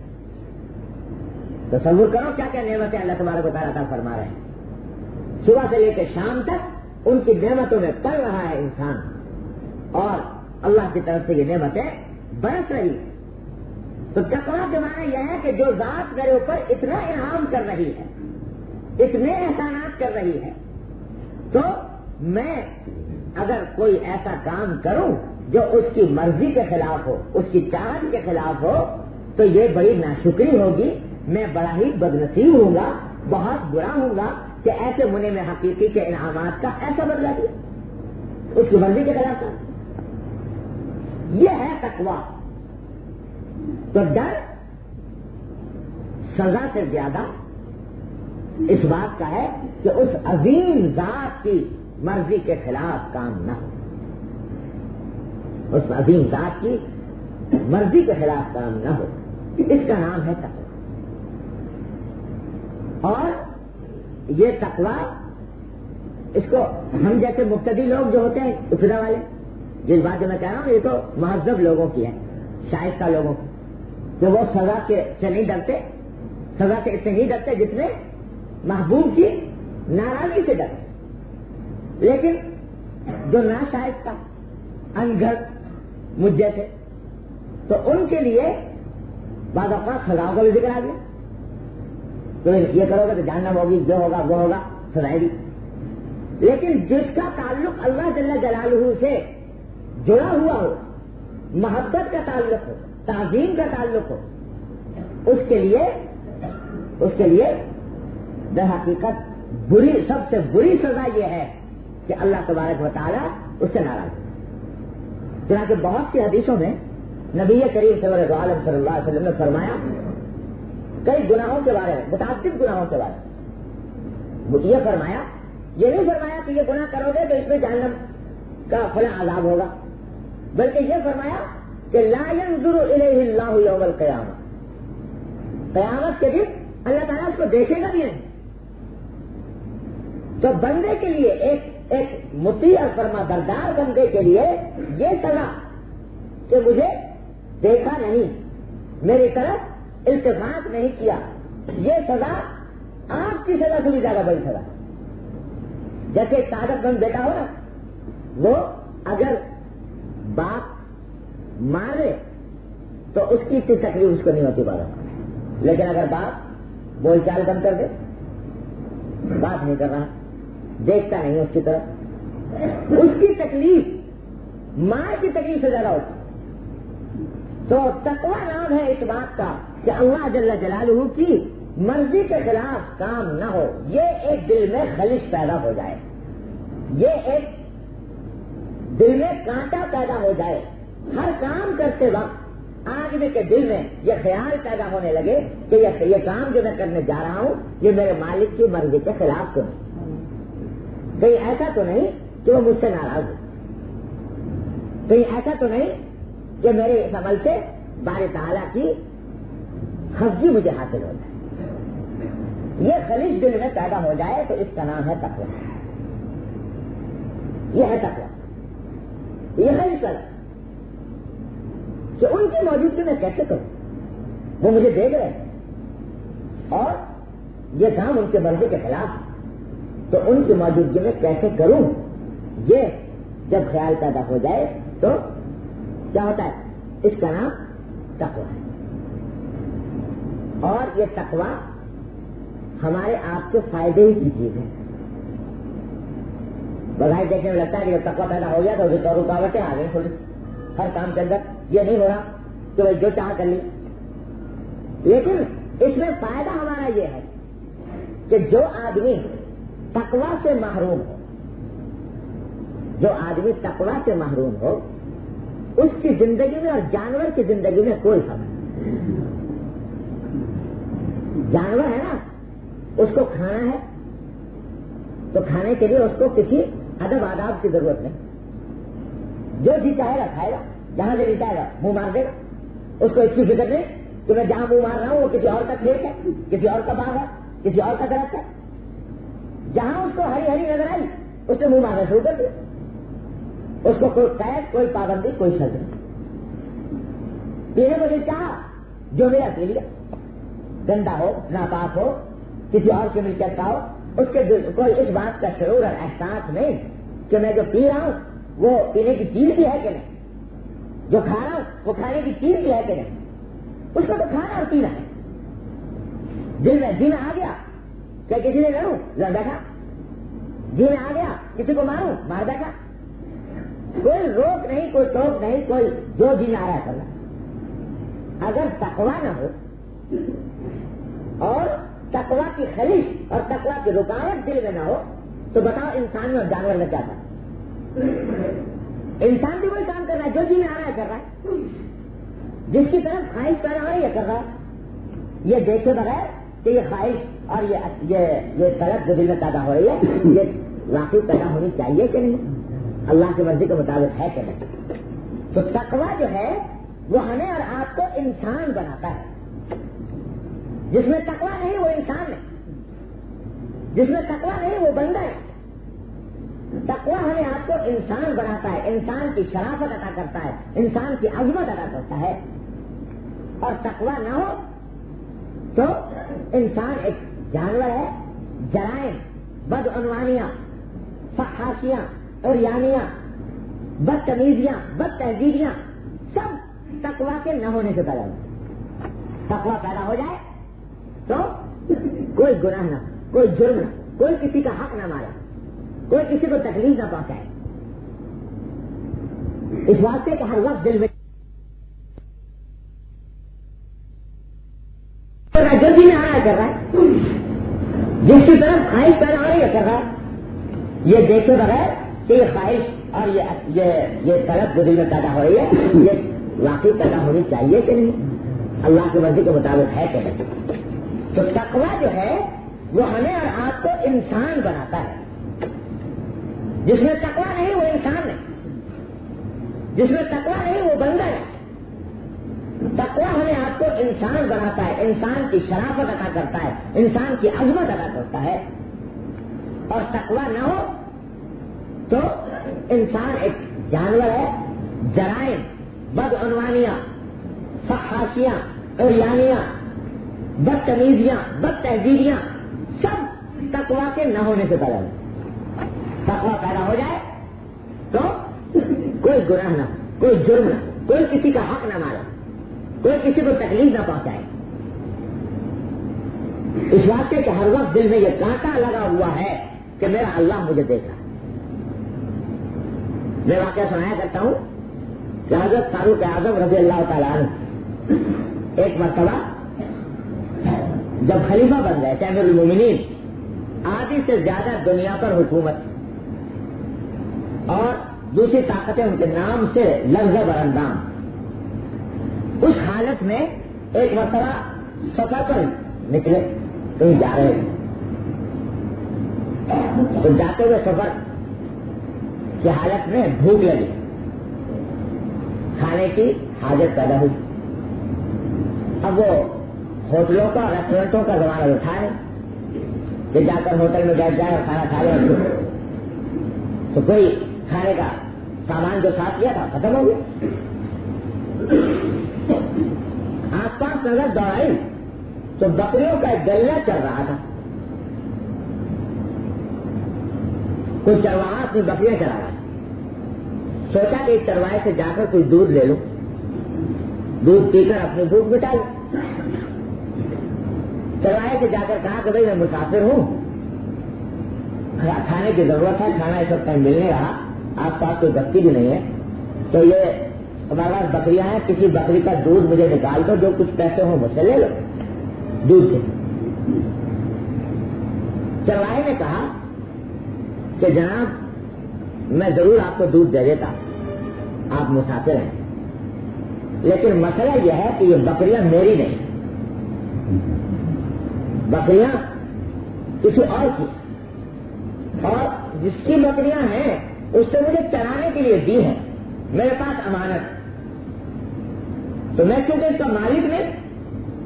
تصور کرو کیا کیا نعمتیں اللہ تبارک و تعالیٰ عطا فرما رہے ہیں، صبح سے لے کے شام تک ان کی نعمتوں میں پل رہا ہے انسان، اور اللہ کی طرف سے یہ نعمتیں برس رہی ہیں۔ تو تقویٰ کے معنی یہ ہے کہ جو ذات میرے اوپر اتنا انعام کر رہی ہے، اتنے احسانات کر رہی ہے، تو میں اگر کوئی ایسا کام کروں جو اس کی مرضی کے خلاف ہو، اس کی چاہت کے خلاف ہو، تو یہ بڑی ناشکری ہوگی، میں بڑا ہی بدنصیب ہوں گا، بہت برا ہوں گا کہ ایسے منعم حقیقی کے انعامات کا ایسا بدلہ دیا، اس کی مرضی کے خلاف تھا۔ یہ ہے تقویٰ۔ تو ڈر سزا سے زیادہ اس بات کا ہے کہ اس عظیم ذات کی مرضی کے خلاف کام نہ ہو، اس عظیم ذات کی مرضی کے خلاف کام نہ ہو، اس کا نام ہے تقویٰ۔ اور یہ تقویٰ، اس کو ہم جیسے مبتدی لوگ جو ہوتے ہیں، ابتدا والے، جس بات جو میں کہہ رہا ہوں یہ تو مہذب لوگوں کی ہے، شائستہ لوگوں کی، کہ وہ سزا سے نہیں ڈرتے، سزا سے اتنے نہیں ڈرتے جتنے محبوب کی ناراضی سے ڈرتے۔ لیکن جو ناشائستہ انگھڑ مجھ جیسے، تو ان کے لیے بعض اوقات سزاؤں کا بھی ذکر آ گیا، تم یہ کرو گے تو جہنم ہوگی، جو ہوگا وہ ہوگا، سزائے بھی۔ لیکن جس کا تعلق اللہ جل جلالہ سے جڑا ہوا ہو، محبت کا تعلق ہو، تعظیم کا تعلق ہو، اس کے لیے در حقیقت سب سے بری سزا یہ ہے کہ اللہ تبارک و تعالیٰ اس سے ناراض ہے۔ چنانچہ بہت سی حدیثوں میں نبی کریم صلی اللہ علیہ وسلم نے فرمایا کئی گناہوں کے بارے میں، متعدد گناہوں کے بارے میں یہ فرمایا، یہ نہیں فرمایا کہ یہ گناہ کرو گے تو اس میں جہنم کا فلاں عذاب ہوگا، بلکہ یہ فرمایا کہ لا ينظر الیہ اللہ یوم القیامہ، قیامت کے دن اللہ تعالیٰ اس کو دیکھے گا بھی نہیں۔ تو بندے کے لیے ایک مطیع اور فرما بردار بندے کے لیے یہ سزا کہ مجھے دیکھا نہیں، میری طرف التفات نہیں کیا، یہ سزا آپ کی سزا سے بھی زیادہ بڑی سزا۔ جیسے ایک طاقت مند بیٹا ہو نا، وہ اگر باپ مارے تو اس کی اتنی تکلیف اس کو نہیں ہوتی بات، لیکن اگر باپ بول چال بند کر دے، بات نہیں کر رہا، دیکھتا نہیں اس کی طرف، اس کی تکلیف ماں کی تکلیف سے زیادہ ہوتی۔ تو تقویٰ نام ہے اس بات کا کہ اللہ جل جلالہ کی مرضی کے خلاف کام نہ ہو، یہ ایک دل میں خلش پیدا ہو جائے، یہ ایک دل میں کانٹا پیدا ہو جائے، ہر کام کرتے وقت آدمی کے دل میں یہ خیال پیدا ہونے لگے کہ یہ کام جو میں کرنے جا رہا ہوں یہ میرے مالک کی مرضی کے خلاف تو نہیں، کہیں ایسا تو نہیں کہ وہ مجھ سے ناراض ہو، کہیں ایسا تو نہیں کہ میرے اس عمل سے باری تعالیٰ کی خفگی مجھے حاصل ہو جائے، یہ خلیج دل میں پیدا ہو جائے تو اس کا نام ہے تقویٰ، یہ ہے تقویٰ، یہ خلیج کا کہ ان کی موجودگی میں کیسے کروں، وہ مجھے دیکھ رہے ہیں اور یہ کام ان کے مرضی کے خلاف ہے، تو ان کی موجودگی میں کیسے کروں، یہ جب خیال پیدا ہو جائے تو کیا ہوتا ہے، اس کا نام تقویٰ ہے۔ اور یہ تقویٰ ہمارے آپ کے فائدے ہی کی چیز ہے۔ بظاہر دیکھنے میں لگتا ہے کہ جب تقویٰ پیدا ہو گیا تو رکاوٹیں آ گئی تھوڑی ہر کام کے اندر، یہ نہیں ہو رہا کہ وہ جو چاہ کر لی، لیکن اس میں فائدہ ہمارا یہ ہے کہ جو آدمی تقویٰ سے محروم ہو، جو آدمی تقویٰ سے محروم ہو، اس کی زندگی میں اور جانور کی زندگی میں کوئی فرق نہیں۔ جانور ہے نا، اس کو کھانا ہے تو کھانے کے لیے اس کو کسی ادب آداب کی ضرورت نہیں، جو جی چاہے گا کھائے گا، جہاں سے جی چاہے گا منہ مار دے گا، اس کو اس کی فکر نہیں کہ میں جہاں منہ مار رہا ہوں وہ کسی اور کا کھیت ہے، کسی اور کا باغ ہے، کسی اور کا درخت ہے، جہاں اس کو ہری ہری نظر آئی اس نے منہ مارنا شروع کر دیا، اس کو کوئی قید، کوئی پابندی، کوئی شرط نہیں، پینے کو نہیں چاہا جو میرا پی لیا، گندا ہو، ناپاک ہو، کسی اور کی ملکیت کا ہو، اس کے دل کوئی اس بات کا شعور اور احساس نہیں کہ میں جو پی رہا ہوں وہ پینے کی چیز بھی ہے کہ نہیں، جو کھا رہا ہوں وہ کھانے کی چیز بھی ہے کہ نہیں، اس کو تو کھانا اور پینا ہے۔ دل میں جی میں آ گیا کیا کسی نے لڑوں، لڑ بیٹھا، جی میں آ گیا کسی کو ماروں، مار بیٹھا، کوئی روک نہیں، کوئی ٹوک نہیں، کوئی جو جی میں آ رہا ہے کر رہا۔ اگر تقویٰ نہ ہو اور تقویٰ کی خلیش اور تقویٰ کی رکاوٹ دل میں نہ ہو تو بتاؤ انسان میں اور جانور میں کیا تھا؟ انسان بھی وہی کام کر رہا ہے جو جی میں آ رہا ہے کر رہا ہے، جس کی طرف خواہش پیدا ہو رہی ہے کر رہا ہے، یہ دیکھے بغیر کہ یہ خواہش اور یہ طلب جو دل میں پیدا ہو رہی ہے یہ واقعی پیدا ہونی چاہیے کہ نہیں، اللہ کی مرضی کے مطابق ہے کہ نہیں۔ تو تقویٰ جو ہے وہ ہمیں اور آپ کو انسان بناتا ہے، جس میں تقویٰ نہیں وہ انسان ہے، جس میں تقویٰ نہیں وہ بندہ ہے۔ تقویٰ ہمیں آپ کو انسان بناتا ہے، انسان کی شرافت عطا کرتا ہے، انسان کی عظمت عطا کرتا ہے، اور تقویٰ نہ ہو تو انسان ایک جانور ہے، جرائم، بدعنوانیاں، فحاشیاں اور یانیاں، بدتمیزیاں، بد تہذیبیاں، سب تقویٰ کے نہ ہونے سے پیدا ہوتا۔ تقویٰ پیدا ہو جائے تو کوئی گناہ نہ، کوئی جرم نہ، کوئی کسی کا حق نہ مارے، کوئی کسی کو تکلیف نہ پہنچائے۔ اس واسطے کہ ہر وقت دل میں جو بھی آ رہا کر رہا ہے، جس کی طرف خواہش پیدا ہو رہی ہے کر رہا ہے، یہ دیکھے بغیر کہ یہ خواہش اور یہ طلب جو دل میں پیدا ہو رہی ہے یہ واقعی پیدا ہونی چاہیے کہ نہیں، اللہ کی مرضی کے مطابق ہے کہ نہیں۔ تو تقویٰ جو ہے وہ ہمیں اور آپ کو انسان بناتا ہے۔ جس میں تقویٰ نہیں وہ انسان نہیں، جس میں تقویٰ نہیں وہ بندہ ہے۔ تقویٰ ہمیں آپ کو انسان بناتا ہے، انسان کی شرافت عطا کرتا ہے، انسان کی عظمت عطا کرتا ہے۔ اور تقویٰ نہ ہو تو انسان ایک جانور ہے، جرائم، بدعنوانیاں، فحاشیاں، عریانیاں، بدتمیزیاں، بد تہذیبیاں، سب تقویٰ کے نہ ہونے سے پیدا ہوتا۔ تقویٰ پیدا ہو جائے تو کوئی گناہ نہ، کوئی جرم نہ، کوئی کسی کا حق نہ مارے، کوئی کسی کو تکلیف نہ پہنچائے۔ اس واسطے کہ ہر وقت دل میں یہ کانٹا لگا ہوا ہے کہ میرا اللہ مجھے دیکھ رہا ہے۔ میں واقعہ سنایا کرتا ہوں کہ حضرت فاروق اعظم رضی اللہ تعالیٰ عنہ ایک مرتبہ جب خلیفہ بن گئے، امیر المومنین، آدھی سے زیادہ دنیا پر حکومت اور دوسری طاقتیں ان کے نام سے لفظ براندام، اس حالت میں ایک مرتبہ سفر پر نکلے، کہیں جا رہے ہیں، تو جاتے ہوئے سفر کی حالت میں بھوک لگی، کھانے کی حاجت پیدا ہوئی۔ اب وہ ہوٹلوں کا، ریسٹورینٹوں کا زمانہ اٹھا ہے کہ جا کر ہوٹل میں بیٹھ جائے اور کھانا کھا لے، تو کوئی کھانے کا سامان جو ساتھ لیا تھا ختم ہو گیا۔ آس پاس نظر دوڑائی تو بکریوں کا ایک گلہ چل رہا تھا، کوئی چرواہا اپنی بکریاں چلا رہا تھا۔ سوچا کہ ایک چرواہے سے جا کر کوئی دودھ لے لو، دودھ پی کر اپنی بھوک مٹا لو۔ چرواہے سے جا کر کہا کہ بھائی میں مسافر ہوں، کھانے کی ضرورت ہے، کھانا اس وقت کہیں مل نہیں رہا، آس پاس کوئی بستی بھی نہیں ہے، تو یہ ہمارے پاس بکریاں ہیں، کسی بکری کا دودھ مجھے نکال دو، جو کچھ پیسے ہوں مجھ سے لے لو دودھ کے۔ چرواہے نے کہا کہ جناب میں ضرور آپ کو دودھ دے دیتا، آپ مسافر ہیں، لیکن مسئلہ یہ ہے کہ یہ بکریاں میری نہیں، بکریاں کسی اور کی، اور جس کی بکریاں ہیں اس سے مجھے چرانے کے لیے دی ہیں، میرے پاس امانت، تو میں کیونکہ اس کا مالک نہیں،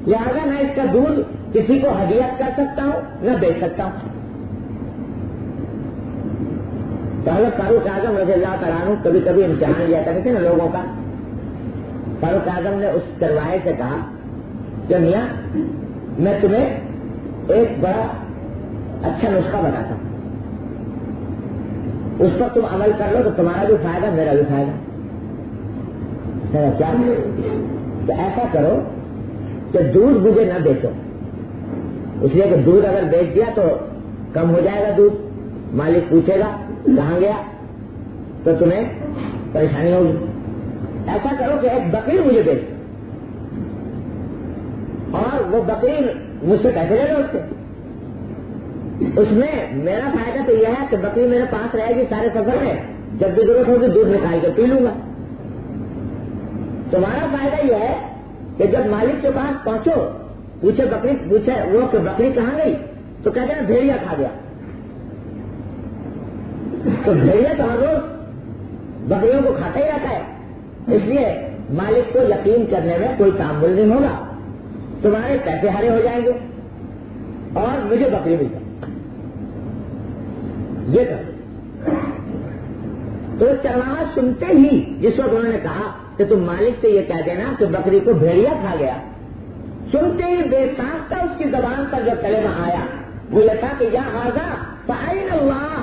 لہذا نہ اس کا دودھ کسی کو ہدیت کر سکتا ہوں نہ بیچ سکتا ہوں۔ تو حضرت فاروق اعظم رضی اللہ تعالیٰ عنہ کبھی کبھی امتحان لیا کرتے تھے نا لوگوں کا۔ فاروق اعظم نے اس چرواہے سے کہا کہ میاں میں تمہیں ایک بڑا اچھا نسخہ بتاتا ہوں، اس پر تم عمل کر لو تو تمہارا بھی فائدہ میرا بھی فائدہ۔ کیا تو ایسا کرو کہ دودھ مجھے نہ بیچو، اس لیے کہ دودھ اگر بیچ دیا تو کم ہو جائے گا دودھ، مالک پوچھے گا کہاں گیا تو تمہیں پریشانی ہوگی۔ ایسا کرو کہ ایک بکری مجھے بیچ اور وہ بکری مجھ سے پیسے لے لو اس سے، اس میں میرا فائدہ تو یہ ہے کہ بکری میرے پاس رہے گی سارے سفر میں، جب بھی ضرورت ہوگی دودھ نکال کے پی لوں گا۔ تمہارا فائدہ یہ ہے کہ جب مالک کے پاس پہنچو پوچھے وہ کہ بکری کہاں گئی تو کہتے ہیں بھیڑیا کھا گیا، تو بھیڑیا تو ہر روز بکریوں کو کھاتا ہی رہتا ہے، اس لیے مالک کو یقین کرنے میں کوئی تعامل نہیں ہوگا، تمہارے پیسے ہرے ہو جائیں گے اور مجھے بکری مل جائے۔ یہ کر تو چرواہا سنتے ہی جس وقت انہوں نے کہا کہ تم مالک سے یہ کہہ دینا کہ بکری کو بھیڑیا کھا گیا، سنتے ہی بے ساختہ اس کی زبان پر جو کلمہ آیا وہ یہ تھا کہ یا ھذا فأین اللہ،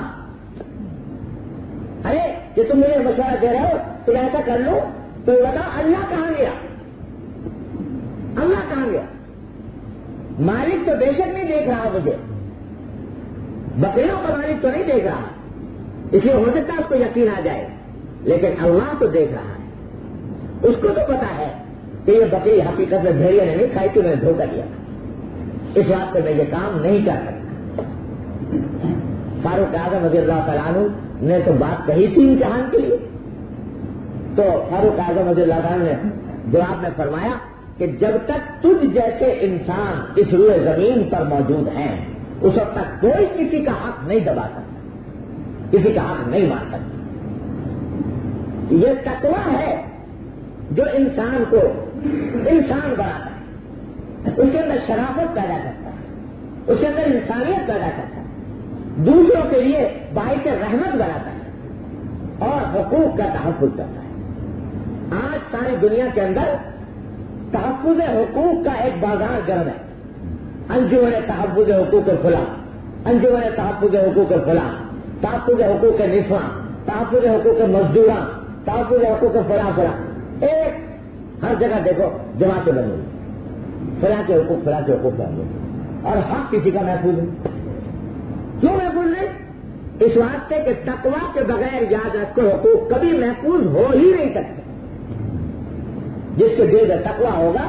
ارے کہ تم مجھے مشورہ دے رہے ہو تم ایسا کر لو، تو بتاؤ اللہ کہاں گیا؟ اللہ کہاں گیا؟ مالک تو بے شک نہیں دیکھ رہا مجھے، بکریوں کا مالک تو نہیں دیکھ رہا، اس لیے ہو سکتا ہے اس کو یقین آ جائے، لیکن اللہ تو دیکھ رہا ہے، اس کو تو پتا ہے کہ یہ بکری حقیقت میں بھیڑیا نے نہیں کھائی تھی، میں نے دھوکہ دیا، اس بات سے میں یہ کام نہیں کر سکتا۔ فاروق اعظم رضی اللہ تعالیٰ عنہ نے تو بات کہی تھی امتحان کے لیے، تو فاروق اعظم رضی اللہ تعالیٰ نے جواب میں فرمایا کہ جب تک تجھ جیسے انسان اس روئے زمین پر موجود ہیں اس وقت تک کوئی کسی کا حق نہیں دبا سکتا، کسی کا حق نہیں مار سکتا۔ یہ تقویٰ ہے جو انسان کو انسان بناتا ہے، اس کے اندر شرافت پیدا کرتا ہے، اس کے اندر انسانیت پیدا کرتا ہے، دوسروں کے لیے باعث رحمت بناتا ہے اور حقوق کا تحفظ کرتا ہے۔ آج ساری دنیا کے اندر تحفظ حقوق کا ایک بازار گرم ہے، انجمن تحفظ حقوق فلاں، انجمن تحفظ حقوق فلاں، تحفظ حقوق نسواں، تحفظ حقوق مزدوراں، تحفظ حقوق فلاں فلاں، ایک ہر جگہ دیکھو جماعتیں بنی ہوئی، فلاں کے حقوق فلاں کے حقوق بن گئے، اور حق کسی کا محفوظ نہیں۔ کیوں محفوظ نہیں؟ اس واسطے کہ تقویٰ کے بغیر یاد رکھو حقوق کبھی محفوظ ہو ہی نہیں سکتے۔ جس کے دل میں تقویٰ ہوگا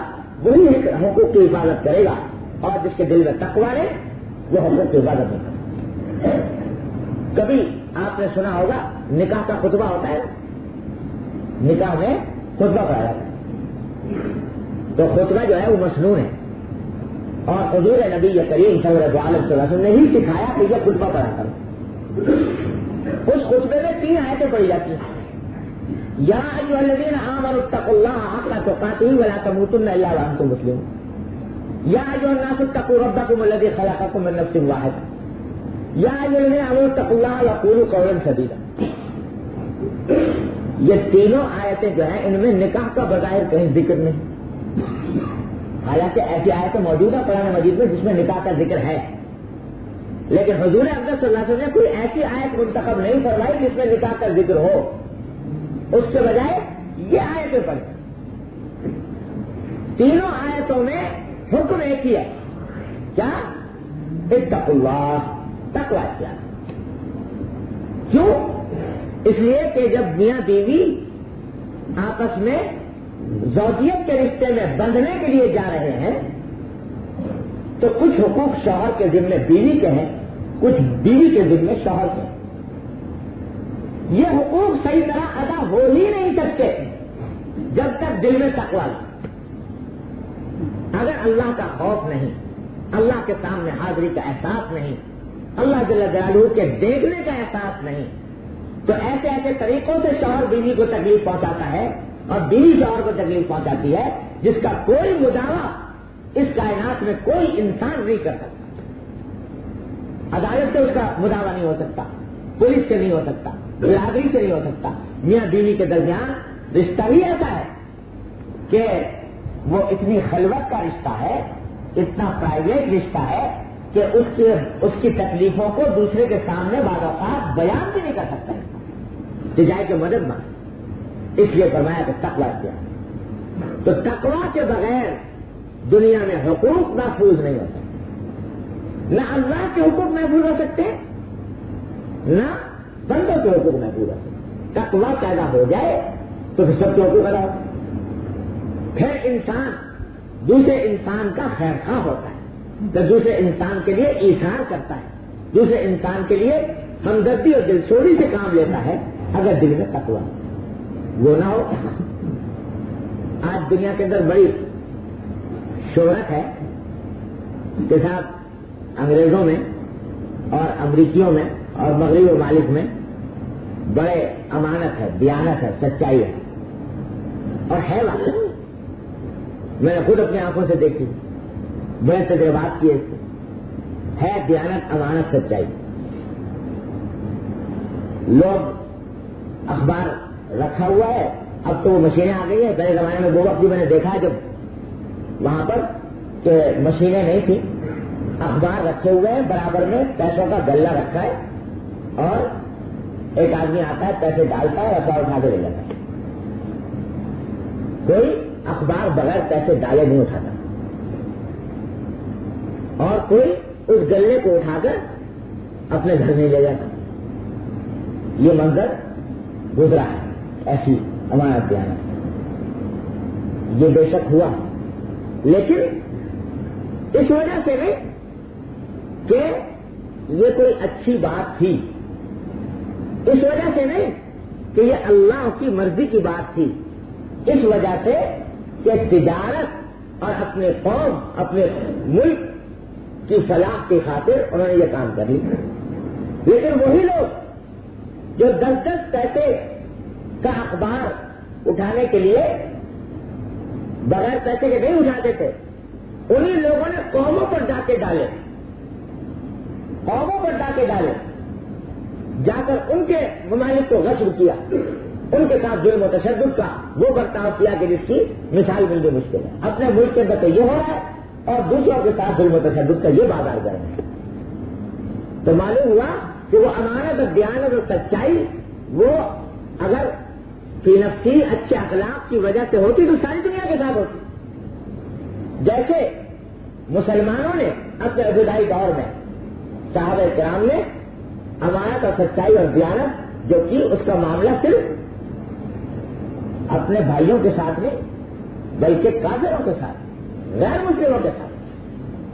وہی حقوق کی حفاظت کرے گا، اور جس کے دل میں تقویٰ ہے وہ حقوق کی حفاظت نہیں کرے گا۔ کبھی آپ نے سنا ہوگا نکاح کا خطبہ ہوتا ہے، نکاح میں خطبہ پڑھا جاتا ہے، تو خطبہ جو ہے وہ مسنون ہے، اور حضور نبی کریم صلی اللہ علیہ وسلم نے ہی سکھایا کہ یہ خطبہ پڑھا کرو۔ اس خطبے میں 3 آیتیں پڑھی جاتی ہیں، یا ایھا الذین آمنوا اتقوا اللہ حق تقاتہ ولا تموتن الا وانتم مسلمون، یا ایھا الناس اتقوا ربکم الذی خلقکم من نفس واحدہ، یا ایھا الذین آمنوا اتقوا اللہ وقولوا قولا سدیدا۔ یہ تینوں آیتیں جو ہیں ان میں نکاح کا بظاہر کہیں ذکر نہیں، حالانکہ ایسی آیتیں موجود ہیں قرآن مجید میں جس میں نکاح کا ذکر ہے، لیکن حضور اقدس صلی اللہ علیہ وسلم نے کوئی ایسی آیت منتخب نہیں فرمائی جس میں نکاح کا ذکر ہو، اس کے بجائے یہ آیتیں پڑھی۔ تینوں آیتوں میں حکم ایک ہی ہے، کیا؟ اتقوا اللہ، تقویٰ کیا؟ کیوں؟ اس لیے کہ جب میاں بیوی آپس میں زوجیت کے رشتے میں بندھنے کے لیے جا رہے ہیں تو کچھ حقوق شوہر کے ذمے بیوی کے ہیں، کچھ بیوی کے ذمے شوہر کے ہیں۔ یہ حقوق صحیح طرح ادا ہو ہی نہیں سکتے جب تک دل میں تقویٰ نہیں۔ اگر اللہ کا خوف نہیں، اللہ کے سامنے حاضری کا احساس نہیں، اللہ جل جلالہ کے دیکھنے کا احساس نہیں، تو ایسے ایسے طریقوں سے شوہر بیوی کو تکلیف پہنچاتا ہے اور بیوی شوہر کو تکلیف پہنچاتی ہے جس کا کوئی مداوع اس کائنات میں کوئی انسان نہیں کر سکتا۔ عدالت سے اس کا مداوع نہیں ہو سکتا، پولیس سے نہیں ہو سکتا، برادری سے نہیں ہو سکتا۔ میاں بیوی کے درمیان رشتہ ہی ایسا ہے کہ وہ اتنی خلوت کا رشتہ ہے، اتنا پرائیویٹ رشتہ ہے کہ اس کی تکلیفوں کو دوسرے کے سامنے بعض اوقات بیان بھی نہیں کر سکتا، جائے کہ مدد مانگ۔ اس لیے فرمایا کہ تقویٰ کیا، تو تقویٰ کے بغیر دنیا میں حقوق محفوظ نہیں ہو سکتے، نہ اللہ کے حقوق محفوظ ہو سکتے نہ بندوں کے حقوق محفوظ ہو سکتے۔ تقویٰ پیدا ہو جائے تو پھر سب کے حقوق ادا ہوتے ہیں، پھر انسان دوسرے انسان کا خیر خواہ ہوتا ہے، تو دوسرے انسان کے لیے ایثار کرتا ہے، دوسرے انسان کے لیے ہمدردی اور دلچوڑی سے کام لیتا ہے، اگر دل میں تقویٰ وہ نہ ہو۔ آج دنیا کے اندر بڑی شہرت ہے کہ صاحب انگریزوں میں اور امریکیوں میں اور مغربی ممالک میں بڑے امانت ہے، دیانت ہے، سچائی ہے، اور ہے واقعی، میں نے خود اپنی آنکھوں سے دیکھی، بڑے تجربات کیے، ہے دیانت، امانت، سچائی۔ لوگ اخبار رکھا ہوا ہے، اب تو وہ مشینیں آ گئی ہیں، پہلے زمانے میں وہ وقت بھی میں نے دیکھا ہے جب وہاں پر کہ مشینیں نہیں تھی، اخبار رکھے ہوئے ہیں، برابر میں پیسوں کا گلہ رکھا ہے، اور ایک آدمی آتا ہے، پیسے ڈالتا ہے، رفع اٹھا کے لے جاتا ہے. کوئی اخبار بغیر پیسے ڈالے نہیں اٹھاتا، اور کوئی اس گلے کو اٹھا کر اپنے گھر میں لے جاتا. یہ منظر گزرا ہے، ایسی امانت دیانت. یہ بے شک ہوا، لیکن اس وجہ سے نہیں کہ یہ کوئی اچھی بات تھی، اس وجہ سے نہیں کہ یہ اللہ کی مرضی کی بات تھی، اس وجہ سے کہ تجارت اور اپنے قوم، اپنے ملک کی فلاح کی خاطر انہوں نے یہ کام کر لیا. لیکن وہی لوگ جو 10 پیسے کا اخبار اٹھانے کے لیے بغیر پیسے کے نہیں اٹھاتے تھے، انہی لوگوں نے قوموں پر ڈاکے ڈالے، قوموں پر ڈاکے ڈالے، جا کر ان کے ممالک کو غصب کیا، ان کے ساتھ ظلم و تشدد کا وہ برتاؤ کیا کہ جس کی مثال ملنی مشکل ہے. اپنے ملک کے اندر تو یہ ہو رہا ہے اور دوسروں کے ساتھ ظلم و تشدد کا یہ بازار گرم ہے. تو معلوم ہوا کہ وہ امانت اور دیانت اور سچائی وہ اگر فی نفسی اچھے اخلاق کی وجہ سے ہوتی تو ساری دنیا کے ساتھ ہوتی. جیسے مسلمانوں نے اپنے ابتدائی دور میں صحابہ کرام نے امانت اور سچائی اور دیانت جو کی، اس کا معاملہ صرف اپنے بھائیوں کے ساتھ نہیں بلکہ کافروں کے ساتھ، غیر مسلموں کے ساتھ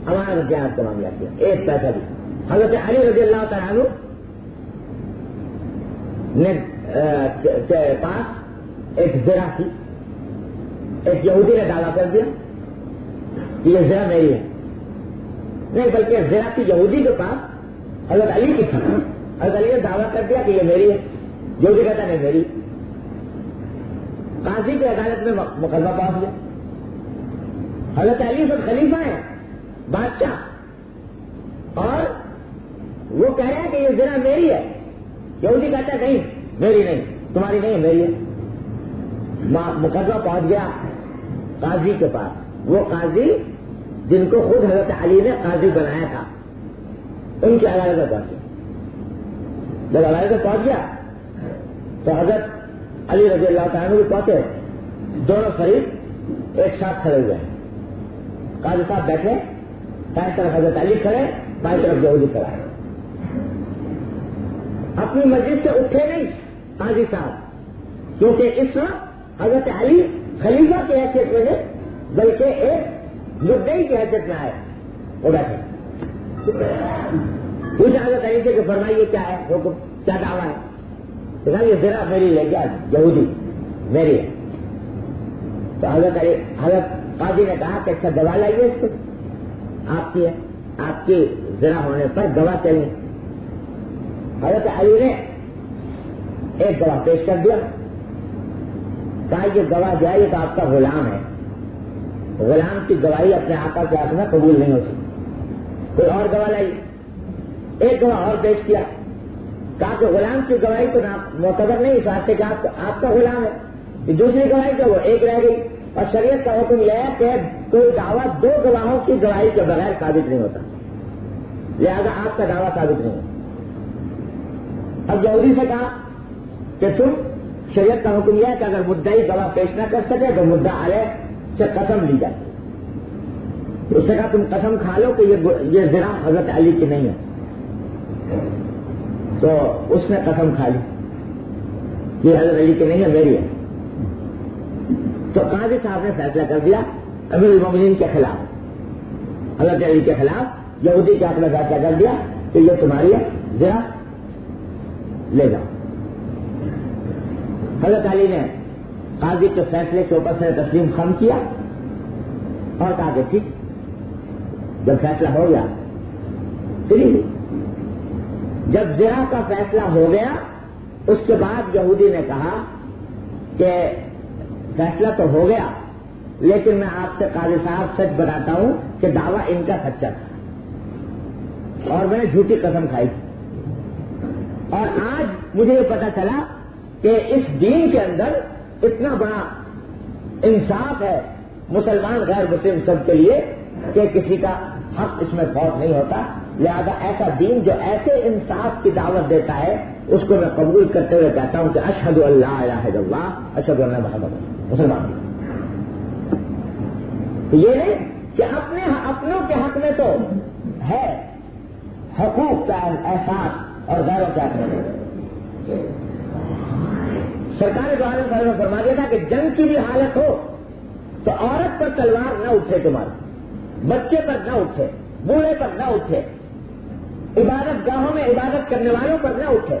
امانت اور دیانت کا معاملہ کیا. ایک پیسہ بھی. حضرت علی رضی اللہ تعالیٰ عنہ کے پاس ایک زرہ تھی، ایک یہودی نے دعویٰ کر دیا کہ یہ زرہ میری ہے، نہیں بلکہ زرہ کی یہودی کے پاس حضرت علی کی تھی. حضرت علی نے دعویٰ کر دیا کہ یہ میری ہے، یہودی کہتا نہیں میری. قاضی کی عدالت میں مقدمہ پاس گیا. حضرت علی سب خلیفہ ہیں، بادشاہ، اور وہ کہہ رہے ہیں کہ یہ زرہ میری ہے. یہودی کہتا ہے نہیں میری نہیں، تمہاری نہیں میری ہے. مقدمہ پہنچ گیا قاضی کے پاس. وہ قاضی جن کو خود حضرت علی نے قاضی بنایا تھا، ان کی عدالت میں پہنچ گیا. جب عدالت میں پہنچ گیا تو حضرت علی رضی اللہ تعالیٰ بھی پہنچے. دونوں فریق ایک ساتھ کھڑے ہوئے ہیں. قاضی صاحب بیٹھے، دائیں طرف حضرت علی کھڑے، بائیں طرف یہودی کھڑا ہے. اپنی مسجد سے اٹھے نہیں قاضی صاحب، کیونکہ اس وقت حضرت علی خلیفہ کی حیثیت میں نہیں بلکہ ایک مدعی کی حیثیت میں آئے. وہ بیٹھے پوچھا حضرت علی سے کہ فرمائیے کیا ہے حکم، کیا دعویٰ ہے؟ تو کہا یہ زرہ میری لے گیا، یہودی میری ہے. تو حضرت قاضی نے کہا کہ اچھا گواہ لائیے اس کو، آپ کی ہے، آپ کی زرہ ہونے پر گواہ چاہیے. حضرت علی نے ایک گواہ پیش کر دیا. کہا یہ گواہ جو ہے یہ تو آپ کا غلام ہے، غلام کی گواہی اپنے آقا کے حق میں قبول نہیں ہو سکتی. کوئی اور گواہ لائی. ایک گواہ اور پیش کیا. کہا کہ غلام کی گواہی تو معتبر نہیں، اس واسطے کہ آپ کا غلام ہے. دوسری گواہی جو وہ ایک رہ گئی. اور شریعت کا حکم یہ ہے کہ کوئی دعویٰ 2 گواہوں کی گواہی کے بغیر ثابت نہیں ہوتا، لہذا آپ کا دعویٰ ثابت نہیں ہوتا. اب یہودی سے کہا کہ تم شریعت کا حکم یہ ہے کہ اگر مدعی گواہ پیش نہ کر سکے تو مدعا علیہ سے قسم لی جائے. اس سے کہا تم قسم کھا لو کہ یہ زرہ حضرت علی کی نہیں ہے. تو اس نے قسم کھا لی کہ حضرت علی کی نہیں ہے، میری ہے. تو قاضی صاحب نے فیصلہ کر دیا امیر المومنین کے خلاف، حضرت علی کے خلاف یہودی کے حق میں فیصلہ کر دیا کہ یہ تمہاری ہے، زرہ لے جاؤ. حضرت علی نے قاضی کے فیصلے کے اوپر سے تسلیم خم کیا اور کہا کہ ٹھیک، جب فیصلہ ہو گیا چلی. جب زرہ کا فیصلہ ہو گیا اس کے بعد یہودی نے کہا کہ فیصلہ تو ہو گیا لیکن میں آپ سے قاضی صاحب سچ بتاتا ہوں کہ دعویٰ ان کا سچا تھا اور میں نے جھوٹی قسم کھائی تھی. اور آج مجھے یہ پتا چلا کہ اس دین کے اندر اتنا بڑا انصاف ہے مسلمان غیر مسلم سب کے لیے کہ کسی کا حق اس میں فوت نہیں ہوتا. لہذا ایسا دین جو ایسے انصاف کی دعوت دیتا ہے اس کو میں قبول کرتے ہوئے کہتا ہوں کہ اشہد ان لا الہ الا اللہ اشہد ان محمد مسلمان. تو یہ نہیں کہ اپنوں کے حق میں تو ہے حقوق کا احساس اور غیروں کے حق میں. سرکار دو عالم صاحب نے فرما دیا تھا کہ جنگ کی بھی حالت ہو تو عورت پر تلوار نہ اٹھے تمہارے، بچے پر نہ اٹھے، بوڑھے پر نہ اٹھے، عبادت گاہوں میں عبادت کرنے والوں پر نہ اٹھے.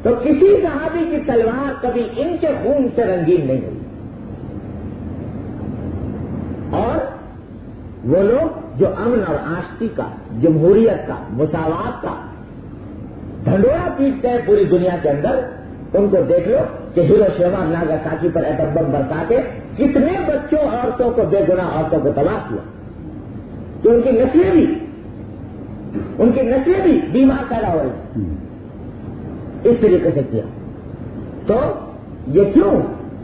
تو کسی صحابی کی تلوار کبھی ان کے خون سے رنگین نہیں ہوئی. اور وہ لوگ جو امن اور آشتی کا، جمہوریت کا، مساوات کا ڈھنڈورا پیٹتے ہیں پوری دنیا کے اندر، ان کو دیکھ لو کہ ہیروشیما ناگاساکی پر ایٹم بم برسا کے کتنے بچوں عورتوں کو، بے گناہ عورتوں کو تباہ کیا کہ ان کی نسلیں بھی بیمار پیدا ہو رہی اس طریقے سے کیا. تو یہ کیوں؟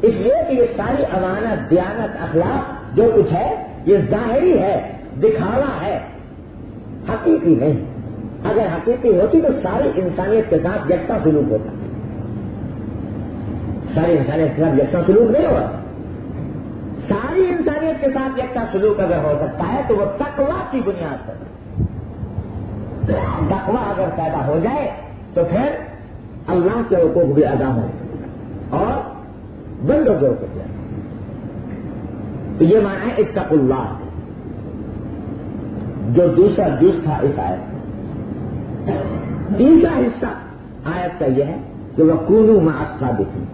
اس لیے کہ یہ ساری امانت، دیانت، اخلاق جو کچھ ہے یہ ظاہری ہے، دکھاوا ہے، حقیقی نہیں. اگر حقیقی ہوتی تو ساری انسانیت کے ساتھ یکساں سلوک ہوتا. ساری انسانیت کے ساتھ یکساں سلوک نہیں ہوا. ساری انسانیت کے ساتھ یکساں سلوک اگر ہو سکتا ہے تو وہ تقویٰ کی بنیاد پر. تقویٰ اگر پیدا ہو جائے تو پھر اللہ کے حقوق بھی ادا ہوں اور بندوں کے حقوق بھی ادا. تو یہ معنی ہے اتقوا اللہ. جو دوسرا جز تھا اس آیت میں، تیسرا حصہ آیت کا یہ ہے کہ وَكُونُوا مَعَ الصَّادِقِينَ.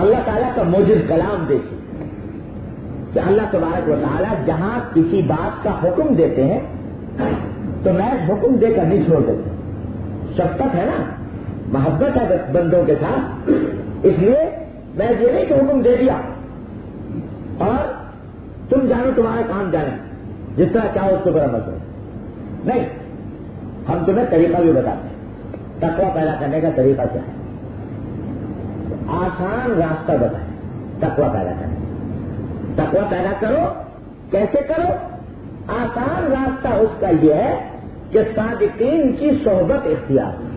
اللہ تعالیٰ کا موجز کلام دیکھیے کہ اللہ تبارک و تعالیٰ جہاں کسی بات کا حکم دیتے ہیں تو میں حکم دے کر نہیں چھوڑ دیتے. شفقت ہے نا، محبت ہے بندوں کے ساتھ، اس لیے میں یہ نہیں کہ حکم دے دیا اور تم جانو تمہارا کام جانے، جس طرح چاہو اس کو برابر کرو. نہیں، ہم تمہیں طریقہ بھی بتاتے ہیں. تقویٰ پیدا کرنے کا طریقہ کیا ہے؟ آسان راستہ بتائیں تقویٰ پیدا کرنے. تقویٰ پیدا کرو، کیسے کرو؟ آسان راستہ اس کا یہ ہے کہ صادقین کی صحبت اختیار کرو.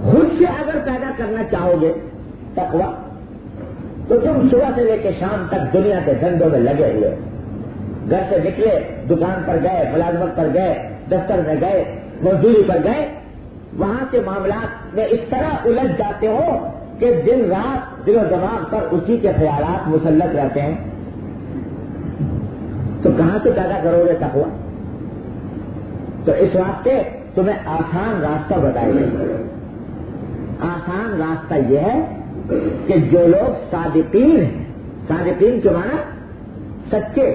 خود سے اگر پیدا کرنا چاہو گے تقویٰ تو تم صبح سے لے کے شام تک دنیا کے دھندوں میں لگے ہوئے، گھر سے نکلے، دکان پر گئے، ملازمت پر گئے، دفتر میں گئے، مزدوری پر گئے، وہاں کے معاملات میں اس طرح الجھ جاتے ہو کہ دن رات دل و دماغ پر اسی کے خیالات مسلط رہتے ہیں. تو کہاں سے پیدا کرو گے تقویٰ؟ تو اس واسطے تمہیں آسان راستہ بتائے گئے. آسان راستہ یہ ہے کہ جو لوگ صادقین ہیں، صادقین کے معنی سچے،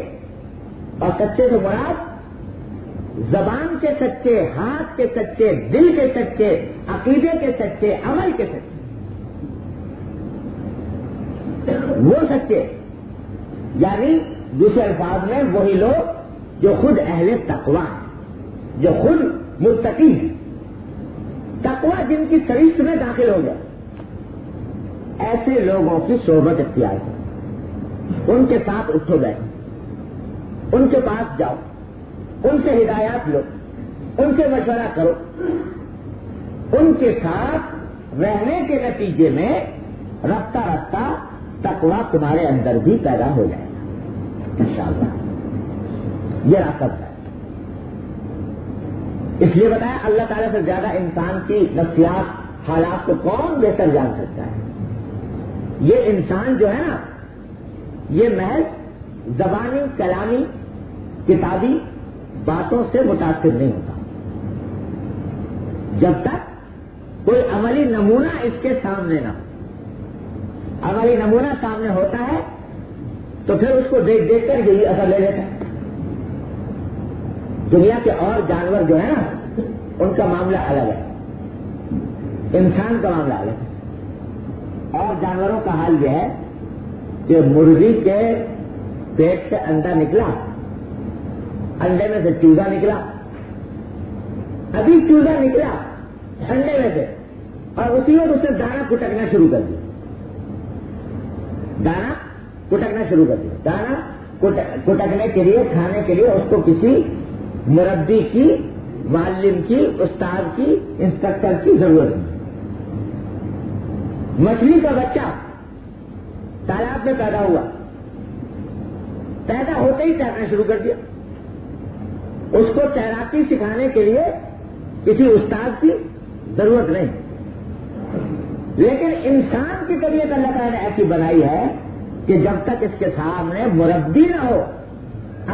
اور سچے سے مراد زبان کے سچے، ہاتھ کے سچے، دل کے سچے، عقیدے کے سچے، عمل کے سچے، وہ سچے. یعنی دوسرے الفاظ میں وہی لوگ جو خود اہل تقویٰ ہیں، جو خود متقی ہیں. تقویٰ جن کی سرشت میں داخل ہو جائے، ایسے لوگوں کی صحبت اختیار کرو. ان کے ساتھ اٹھو بیٹھو، ان کے پاس جاؤ، ان سے ہدایات لو، ان سے مشورہ کرو. ان کے ساتھ رہنے کے نتیجے میں رفتہ رفتہ تقویٰ تمہارے اندر بھی پیدا ہو جائے گا انشاءاللہ. یہ راستہ ہے. اس لیے بتایا اللہ تعالیٰ سے زیادہ انسان کی نفسیات، حالات کو کون بہتر جان سکتا ہے. یہ انسان جو ہے نا، یہ محض زبانی، کلامی، کتابی باتوں سے متاثر نہیں ہوتا. جب تک کوئی عملی نمونہ اس کے سامنے نہ ہو. عملی نمونہ سامنے ہوتا ہے تو پھر اس کو دیکھ دیکھ کر یہی اثر لے لیتا ہے. دنیا کے اور جانور جو ہے نا، ان کا معاملہ الگ ہے، انسان کا معاملہ الگ ہے. اور جانوروں کا حال یہ ہے کہ مرغی کے پیٹ سے انڈا نکلا، انڈے میں سے چوزا نکلا، ابھی چوزا نکلا انڈے میں سے، اور اسی وقت اسے دانا پٹکنا شروع کر دیا. دانا پٹکنا شروع کر دیا. دانا کٹکنے کے لیے، کھانے کے لیے اس کو کسی مربی کی، معلم کی، استاد کی، انسٹرکٹر کی ضرورت نہیں۔ مچھلی کا بچہ تالاب میں پیدا ہوا، پیدا ہوتے ہی تیرنا شروع کر دیا، اس کو تیراکی سکھانے کے لیے کسی استاد کی ضرورت نہیں۔ لیکن انسان کی طبیعت اللہ تعالیٰ نے ایسی بنائی ہے کہ جب تک اس کے سامنے مربی نہ ہو،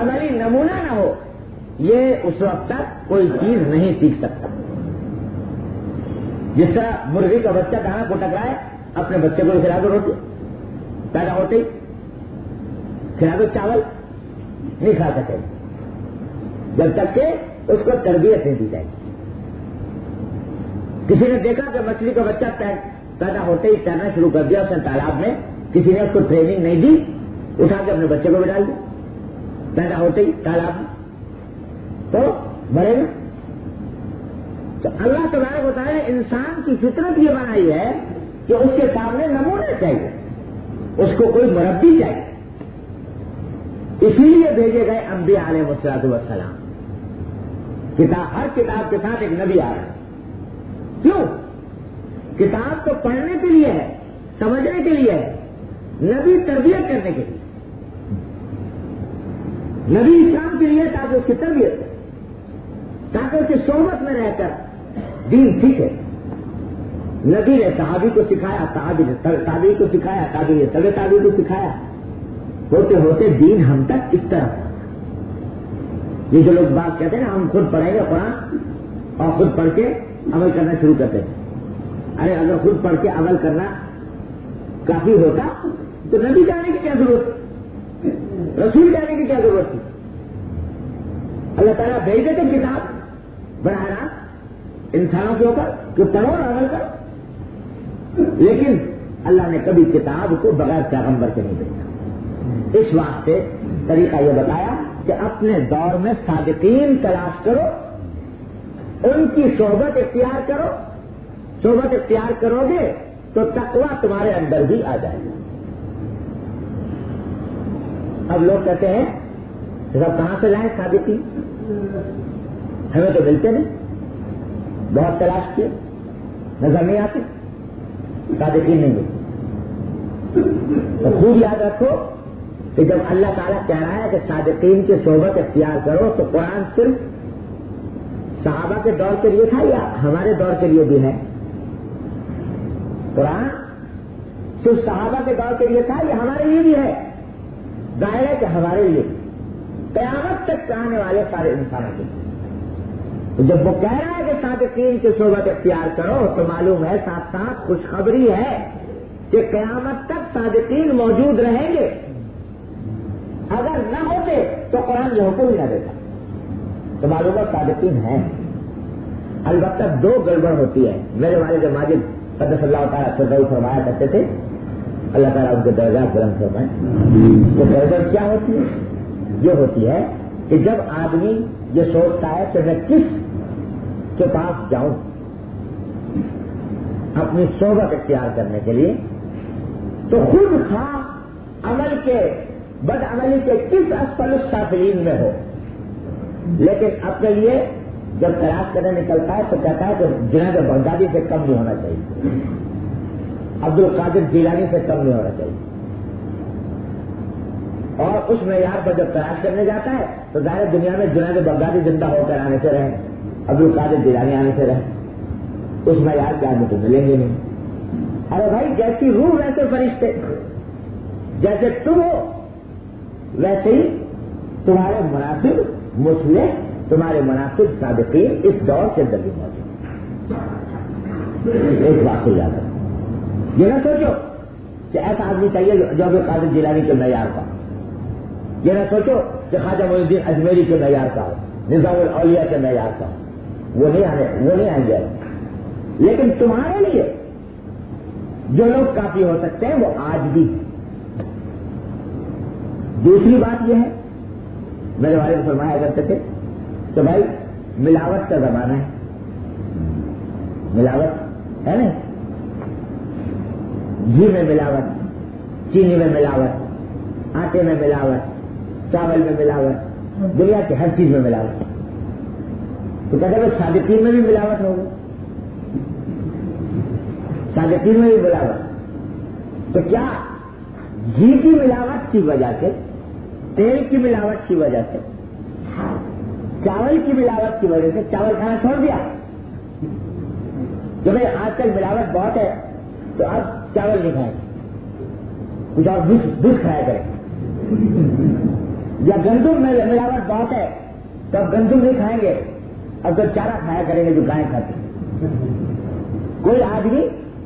عملی نمونہ نہ ہو، یہ اس وقت تک کوئی چیز نہیں سیکھ سکتا۔ جس طرح مرغی کا بچہ دانا کھٹک رہا ہے، اپنے بچے کو کھلا دو روٹی، پیدا ہوتے ہی کھلا دو چاول، نہیں کھا سکے جب تک کہ اس کو تربیت نہیں دی جائے۔ کسی نے دیکھا کہ مچھلی کا بچہ پیدا ہوتے ہی تیرنا شروع کر دیا، اس نے تالاب میں، کسی نے اس کو ٹریننگ نہیں دی، اٹھا کے اپنے بچے کو بھی ڈال دیا پیدا ہوتے ہی تالاب میں، تو مرے گا۔ تو اللہ تبارک و تعالیٰ نے انسان کی فطرت یہ بنائی ہے کہ اس کے سامنے نمونہ چاہیے، اس کو کوئی مربی چاہیے۔ اسی لیے بھیجے گئے انبیاء علیہ الصلوۃ والسلام۔ ہر کتاب کے ساتھ ایک نبی آ رہا ہے۔ کیوں؟ کتاب تو پڑھنے کے لیے ہے، سمجھنے کے لیے ہے، نبی تربیت کرنے کے لیے، نبی اسلام کے لیے تاکہ اس کی تربیت کرے، تاکہ اس کی صحبت میں رہ کر دین سیکھے۔ نبی نے صحابی کو سکھایا، صحابی نے تابعی کو سکھایا، تابعی نے تبع تابعی کو سکھایا، ہوتے ہوتے دین ہم تک اس طرح۔ یہ جو لوگ بات کہتے ہیں نا ہم خود پڑھیں گے قرآن اور خود پڑھ کے عمل کرنا شروع کرتے ہیں، ارے اگر خود پڑھ کے عمل کرنا کافی ہوتا تو نبی جانے کی کیا ضرورت، رسول جانے کی کیا ضرورت تھی؟ اللہ تعالیٰ بھیج دیتے کتاب براہ راست انسانوں کے اوپر کہ پڑھو اور عمل کرو، لیکن اللہ نے کبھی کتاب کو بغیر پیغمبر کے نہیں بھیجا۔ اس واسطے طریقہ یہ بتایا کہ اپنے دور میں صادقین تلاش کرو، ان کی صحبت اختیار کرو، صحبت اختیار کرو گے تو تقویٰ تمہارے اندر بھی آ جائے گا۔ اب لوگ کہتے ہیں سب کہاں سے لائیں صادقین؟ ہمیں تو ملتے نہیں، بہت تلاش کیے نظر نہیں آتے، صادقین نہیں ملتے۔ تو خوب یاد رکھو کہ جب اللہ تعالیٰ کہہ رہا ہے کہ صادقین کی صحبت اختیار کرو تو قرآن صرف صحابہ کے دور کے لیے تھا یا ہمارے دور کے لیے بھی ہے؟ قرآن صرف صحابہ کے دور کے لیے تھا یا ہمارے لیے بھی ہے؟ ظاہر ہے کہ ہمارے لیے، قیامت تک آنے والے سارے انسانوں کے لیے۔ تو جب وہ کہہ رہا ہے کہ صادقین کی صحبت اختیار کرو تو معلوم ہے ساتھ ساتھ خوشخبری ہے کہ قیامت تک صادقین موجود رہیں گے۔ اگر نہ ہوتے تو قرآن یہ حکم ہی نہ دیتا، تو معلوم ہے صادقین ہیں۔ البتہ دو گڑبڑ ہوتی ہے۔ میرے والد ماجد قدس اللہ تعالیٰ سرگئی فرمایا کرتے تھے، اللہ تعالیٰ ان کے درجات بلند فرمائے۔ تو گڑبڑ کیا ہوتی ہے؟ یہ ہوتی ہے کہ جب آدمی یہ سوچتا ہے کہ میں کس کے پاس جاؤں اپنی صحبت اختیار کرنے کے لیے، تو خود خواہ عمل کے بد عملی کے کس اسفل السافلین میں ہو، لیکن اپنے لیے جب تلاش کرنے نکلتا ہے تو کہتا ہے کہ جنید بغدادی سے کم نہیں ہونا چاہیے، عبد القادر جیلانی سے کم نہیں ہونا چاہیے، اور اس معیار پر جب تلاش کرنے جاتا ہے تو ظاہر دنیا میں جنید بغدادی زندہ ہو کر آنے سے رہے، عبد القادر جیلانی آنے سے رہے، اس معیار کے آدمی تو ملیں گے نہیں۔ ارے بھائی جیسی روح ویسے فرشتے، جیسے تم ہو ویسے ہی تمہارے مناسب مسلم، تمہارے مناسب صادقین اس دور کے اندر بھی موجود۔ ایک بات کو یاد رکھو، یہ نہ سوچو کہ ایسا آدمی چاہیے جو عبد القادر جیلانی کے معیار کا ہو، یہ نہ سوچو کہ خواجہ معین الدین اجمیری کے معیار کا ہو، نظام الاولیاء کے معیار کا ہو، وہ نہیں آئیں گے، لیکن تمہارے لیے جو لوگ کافی ہو سکتے ہیں وہ آج بھی۔ دوسری بات یہ ہے، میرے والد فرمایا کرتے تھے کہ بھائی ملاوٹ کا زمانہ ہے، ملاوٹ ہے نا، گھی میں ملاوٹ، چینی میں ملاوٹ، آٹے میں ملاوٹ، چاول میں ملاوٹ، دنیا کی ہر چیز میں ملاوٹ، تو کہتے ہیں صادقین میں بھی ملاوٹ ہوگی، صادقین میں بھی ملاوٹ، تو کیا گھی کی ملاوٹ کی وجہ سے، تیل کی ملاوٹ کی وجہ سے، چاول کی ملاوٹ کی وجہ سے چاول کھانا چھوڑ دیا؟ جو بھائی آج کل ملاوٹ بہت ہے تو اب چاول نہیں کھائیں، کچھ اور دودھ کھایا کریں، یا گندم میں ملاوٹ بہت ہے تو اب گندم نہیں کھائیں گے، اب تو چارہ کھایا کریں گے جو گائے کھاتی ہیں۔ کوئی آدمی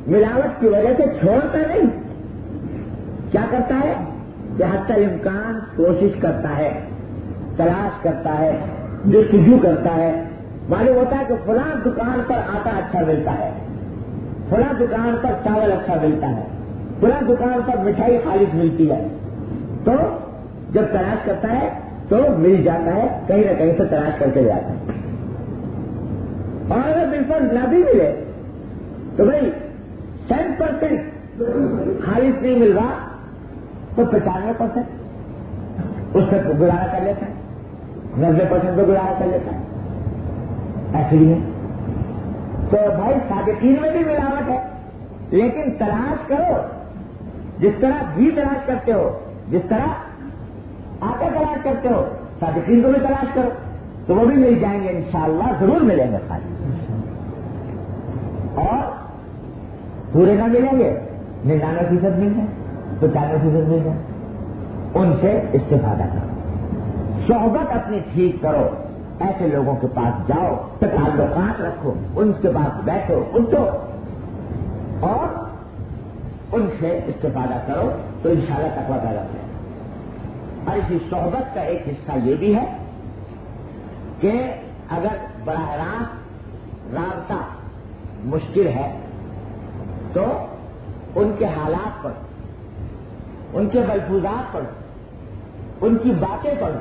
ملاوٹ کی وجہ سے چھوڑتا نہیں، کیا کرتا ہے کہ حتی الامکان کوشش کرتا ہے، تلاش کرتا ہے، جستجو کرتا ہے، معلوم ہوتا ہے کہ فلاں دکان پر آٹا اچھا ملتا ہے، فلاں دکان پر چاول اچھا ملتا ہے، فلاں دکان پر مٹھائی خالص ملتی ہے، تو جب تلاش کرتا ہے تو مل جاتا ہے، کہیں نہ کہیں سے تلاش کر کے جاتا ہے، اور اگر بالکل نہ بھی ملے تو بھائی 100% خالص نہیں مل رہا تو 95% اس پہ گزارا کر لیتا ہے، 90% پہ گزارا کر لیتا ہے، ایسے ہی ہے۔ تو بھائی صادقین میں بھی ملاوٹ ہے، لیکن تلاش کرو، جس طرح گھی تلاش کرتے ہو، جس طرح آٹا تلاش کرتے ہو، صادقین کو بھی تلاش کرو تو وہ بھی مل جائیں گے انشاءاللہ، ضرور ملیں گے خالی، اور پورے نہ ملیں گے 99% مل جائیں، 95% مل جائیں، ان سے استفادہ کرو، صحبت اپنی ٹھیک کرو، ایسے لوگوں کے پاس جاؤ، تعلقات رکھو، ان کے پاس بیٹھو، اٹھو اور ان سے استفادہ کرو تو انشاءاللہ تقویٰ پیدا کرے۔ اور اسی صحبت کا ایک حصہ یہ بھی ہے کہ اگر براہ راست رابطہ مشکل ہے تو ان کے حالات پر، ان کے ملفوظات پر، ان کی باتیں پر،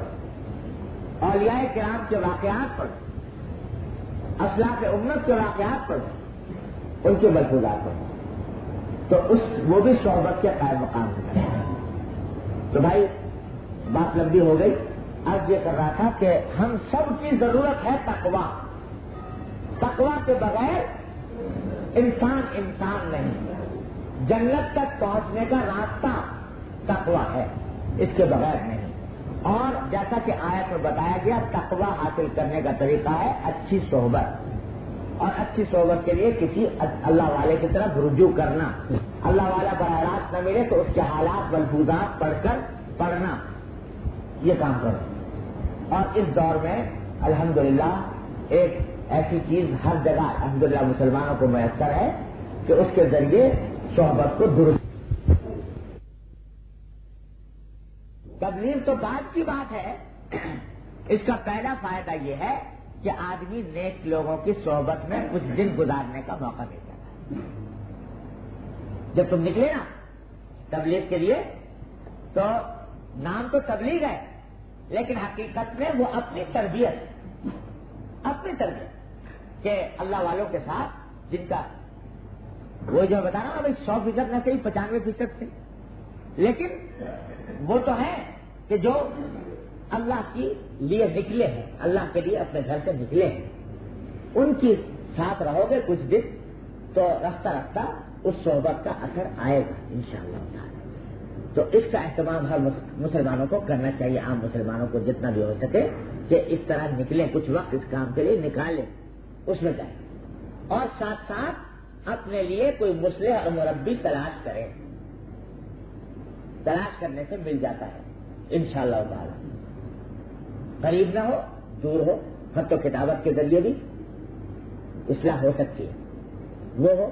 اولیاء کرام کے واقعات پر، اسلاف امت کے واقعات پر، ان کے ملفوظات پر، تو وہ بھی صحبت کے قائم مقام ہے۔ تو بھائی بات لمبی ہو گئی، آج یہ کر رہا تھا کہ ہم سب کی ضرورت ہے تقویٰ، تقویٰ کے بغیر انسان نہیں، جنت تک پہنچنے کا راستہ تقویٰ ہے، اس کے بغیر نہیں۔ اور جیسا کہ آیت میں بتایا گیا تقویٰ حاصل کرنے کا طریقہ ہے اچھی صحبت، اور اچھی صحبت کے لیے کسی اللہ والے کی طرف رجوع کرنا، اللہ والا براہ راست نہ ملے تو اس کے حالات ملفوظات پڑھ کر پڑھنا، یہ کام کرو۔ اور اس دور میں الحمدللہ ایک ایسی چیز ہر جگہ الحمدللہ مسلمانوں کو میسر ہے کہ اس کے ذریعے صحبت کو درست۔ تبلیغ تو بعد کی بات ہے، اس کا پہلا فائدہ یہ ہے کہ آدمی نیک لوگوں کی صحبت میں کچھ دن گزارنے کا موقع مل جاتا ہے۔ جب تم نکلے نا تبلیغ کے لیے تو نام تو تبلیغ ہے، لیکن حقیقت میں وہ اپنی تربیت کہ اللہ والوں کے ساتھ جن کا وہ جو بتا رہا ہوں بھائی 100% نہ صحیح 95% سے، لیکن وہ تو ہے کہ جو اللہ کے لیے نکلے ہیں، اللہ کے لیے اپنے گھر سے نکلے ہیں، ان کے ساتھ رہو گے کچھ دن تو رفتہ رفتہ اس صحبت کا اثر آئے گا انشاءاللہ تعالی۔ تو اس کا اہتمام ہر مسلمانوں کو کرنا چاہیے، عام مسلمانوں کو جتنا بھی ہو سکے کہ اس طرح نکلیں، کچھ وقت اس کام کے لیے نکالیں، اس میں جائیں، اور ساتھ ساتھ اپنے لیے کوئی مصلح اور مربی تلاش کریں، تلاش کرنے سے مل جاتا ہے انشاءاللہ تعالی، قریب نہ ہو دور ہو، خط و کتابت کے ذریعے بھی اصلاح ہو سکتی ہے وہ ہو،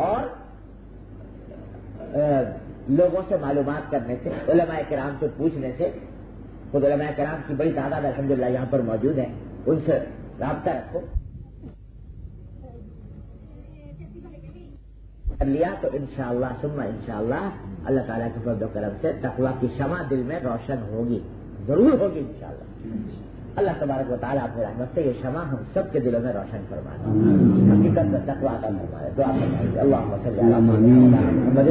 اور لوگوں سے معلومات کرنے سے، علماء کرام سے پوچھنے سے، خود علماء کرام کی بڑی تعداد الحمدللہ یہاں پر موجود ہے، ان سے رابطہ رکھو، کر لیا تو انشاءاللہ ثم انشاءاللہ اللہ تعالیٰ کے فضل و کرم سے تقویٰ کی شمع دل میں روشن ہوگی، ضرور ہوگی انشاءاللہ۔ اللہ تبارک و تعالیٰ اپنے رحمت سے یہ شمع ہم سب کے دلوں میں روشن فرما دے، حقیقت میں تقویٰ عطا فرمائے۔ دعا فرمائیے اللہم صلی علی محمد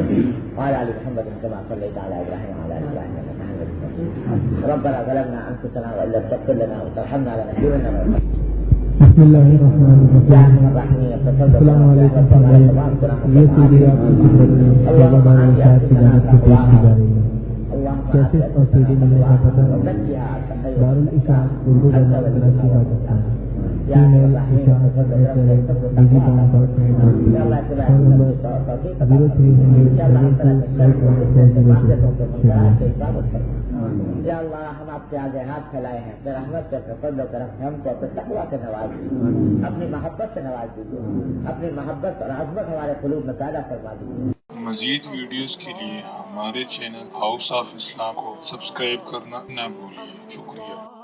وعلی آل محمد کما صلیت علی ابراہیم وعلی آل ابراہیم انک حمید ربنا ظلمنا انفسنا وان لم تغفر لنا وترحمنا لنكونن من الخاسرين. بسم اللہ الرحمن الرحیم. السلام علیکم سامعین، یہ سیریز آپ کی خدمت میں شاید تجارت سے پیش کی جا رہی ہے. کیسٹ اور سی ڈی ملنے کا پتہ دارالاشاعت اردو جرنل کراچی پاکستان. ای میل اشاعت @dg.net. Phone number 0300. یا اللہ ہم آپ سے آگے ہاتھ پھیلائے ہیں، اپنے رحمت سے اپنے فضل و کرم سے ہم کو اپنے تقویٰ سے نواز دیجیے، اپنی محبت سے نواز دیجیے، اپنی محبت اور عظمت ہمارے قلوب میں پیدا فرما دیجیے. مزید ویڈیوز کے لیے ہمارے چینل ہاؤس آف اسلام کو سبسکرائب کرنا نہ بھولیے. شکریہ.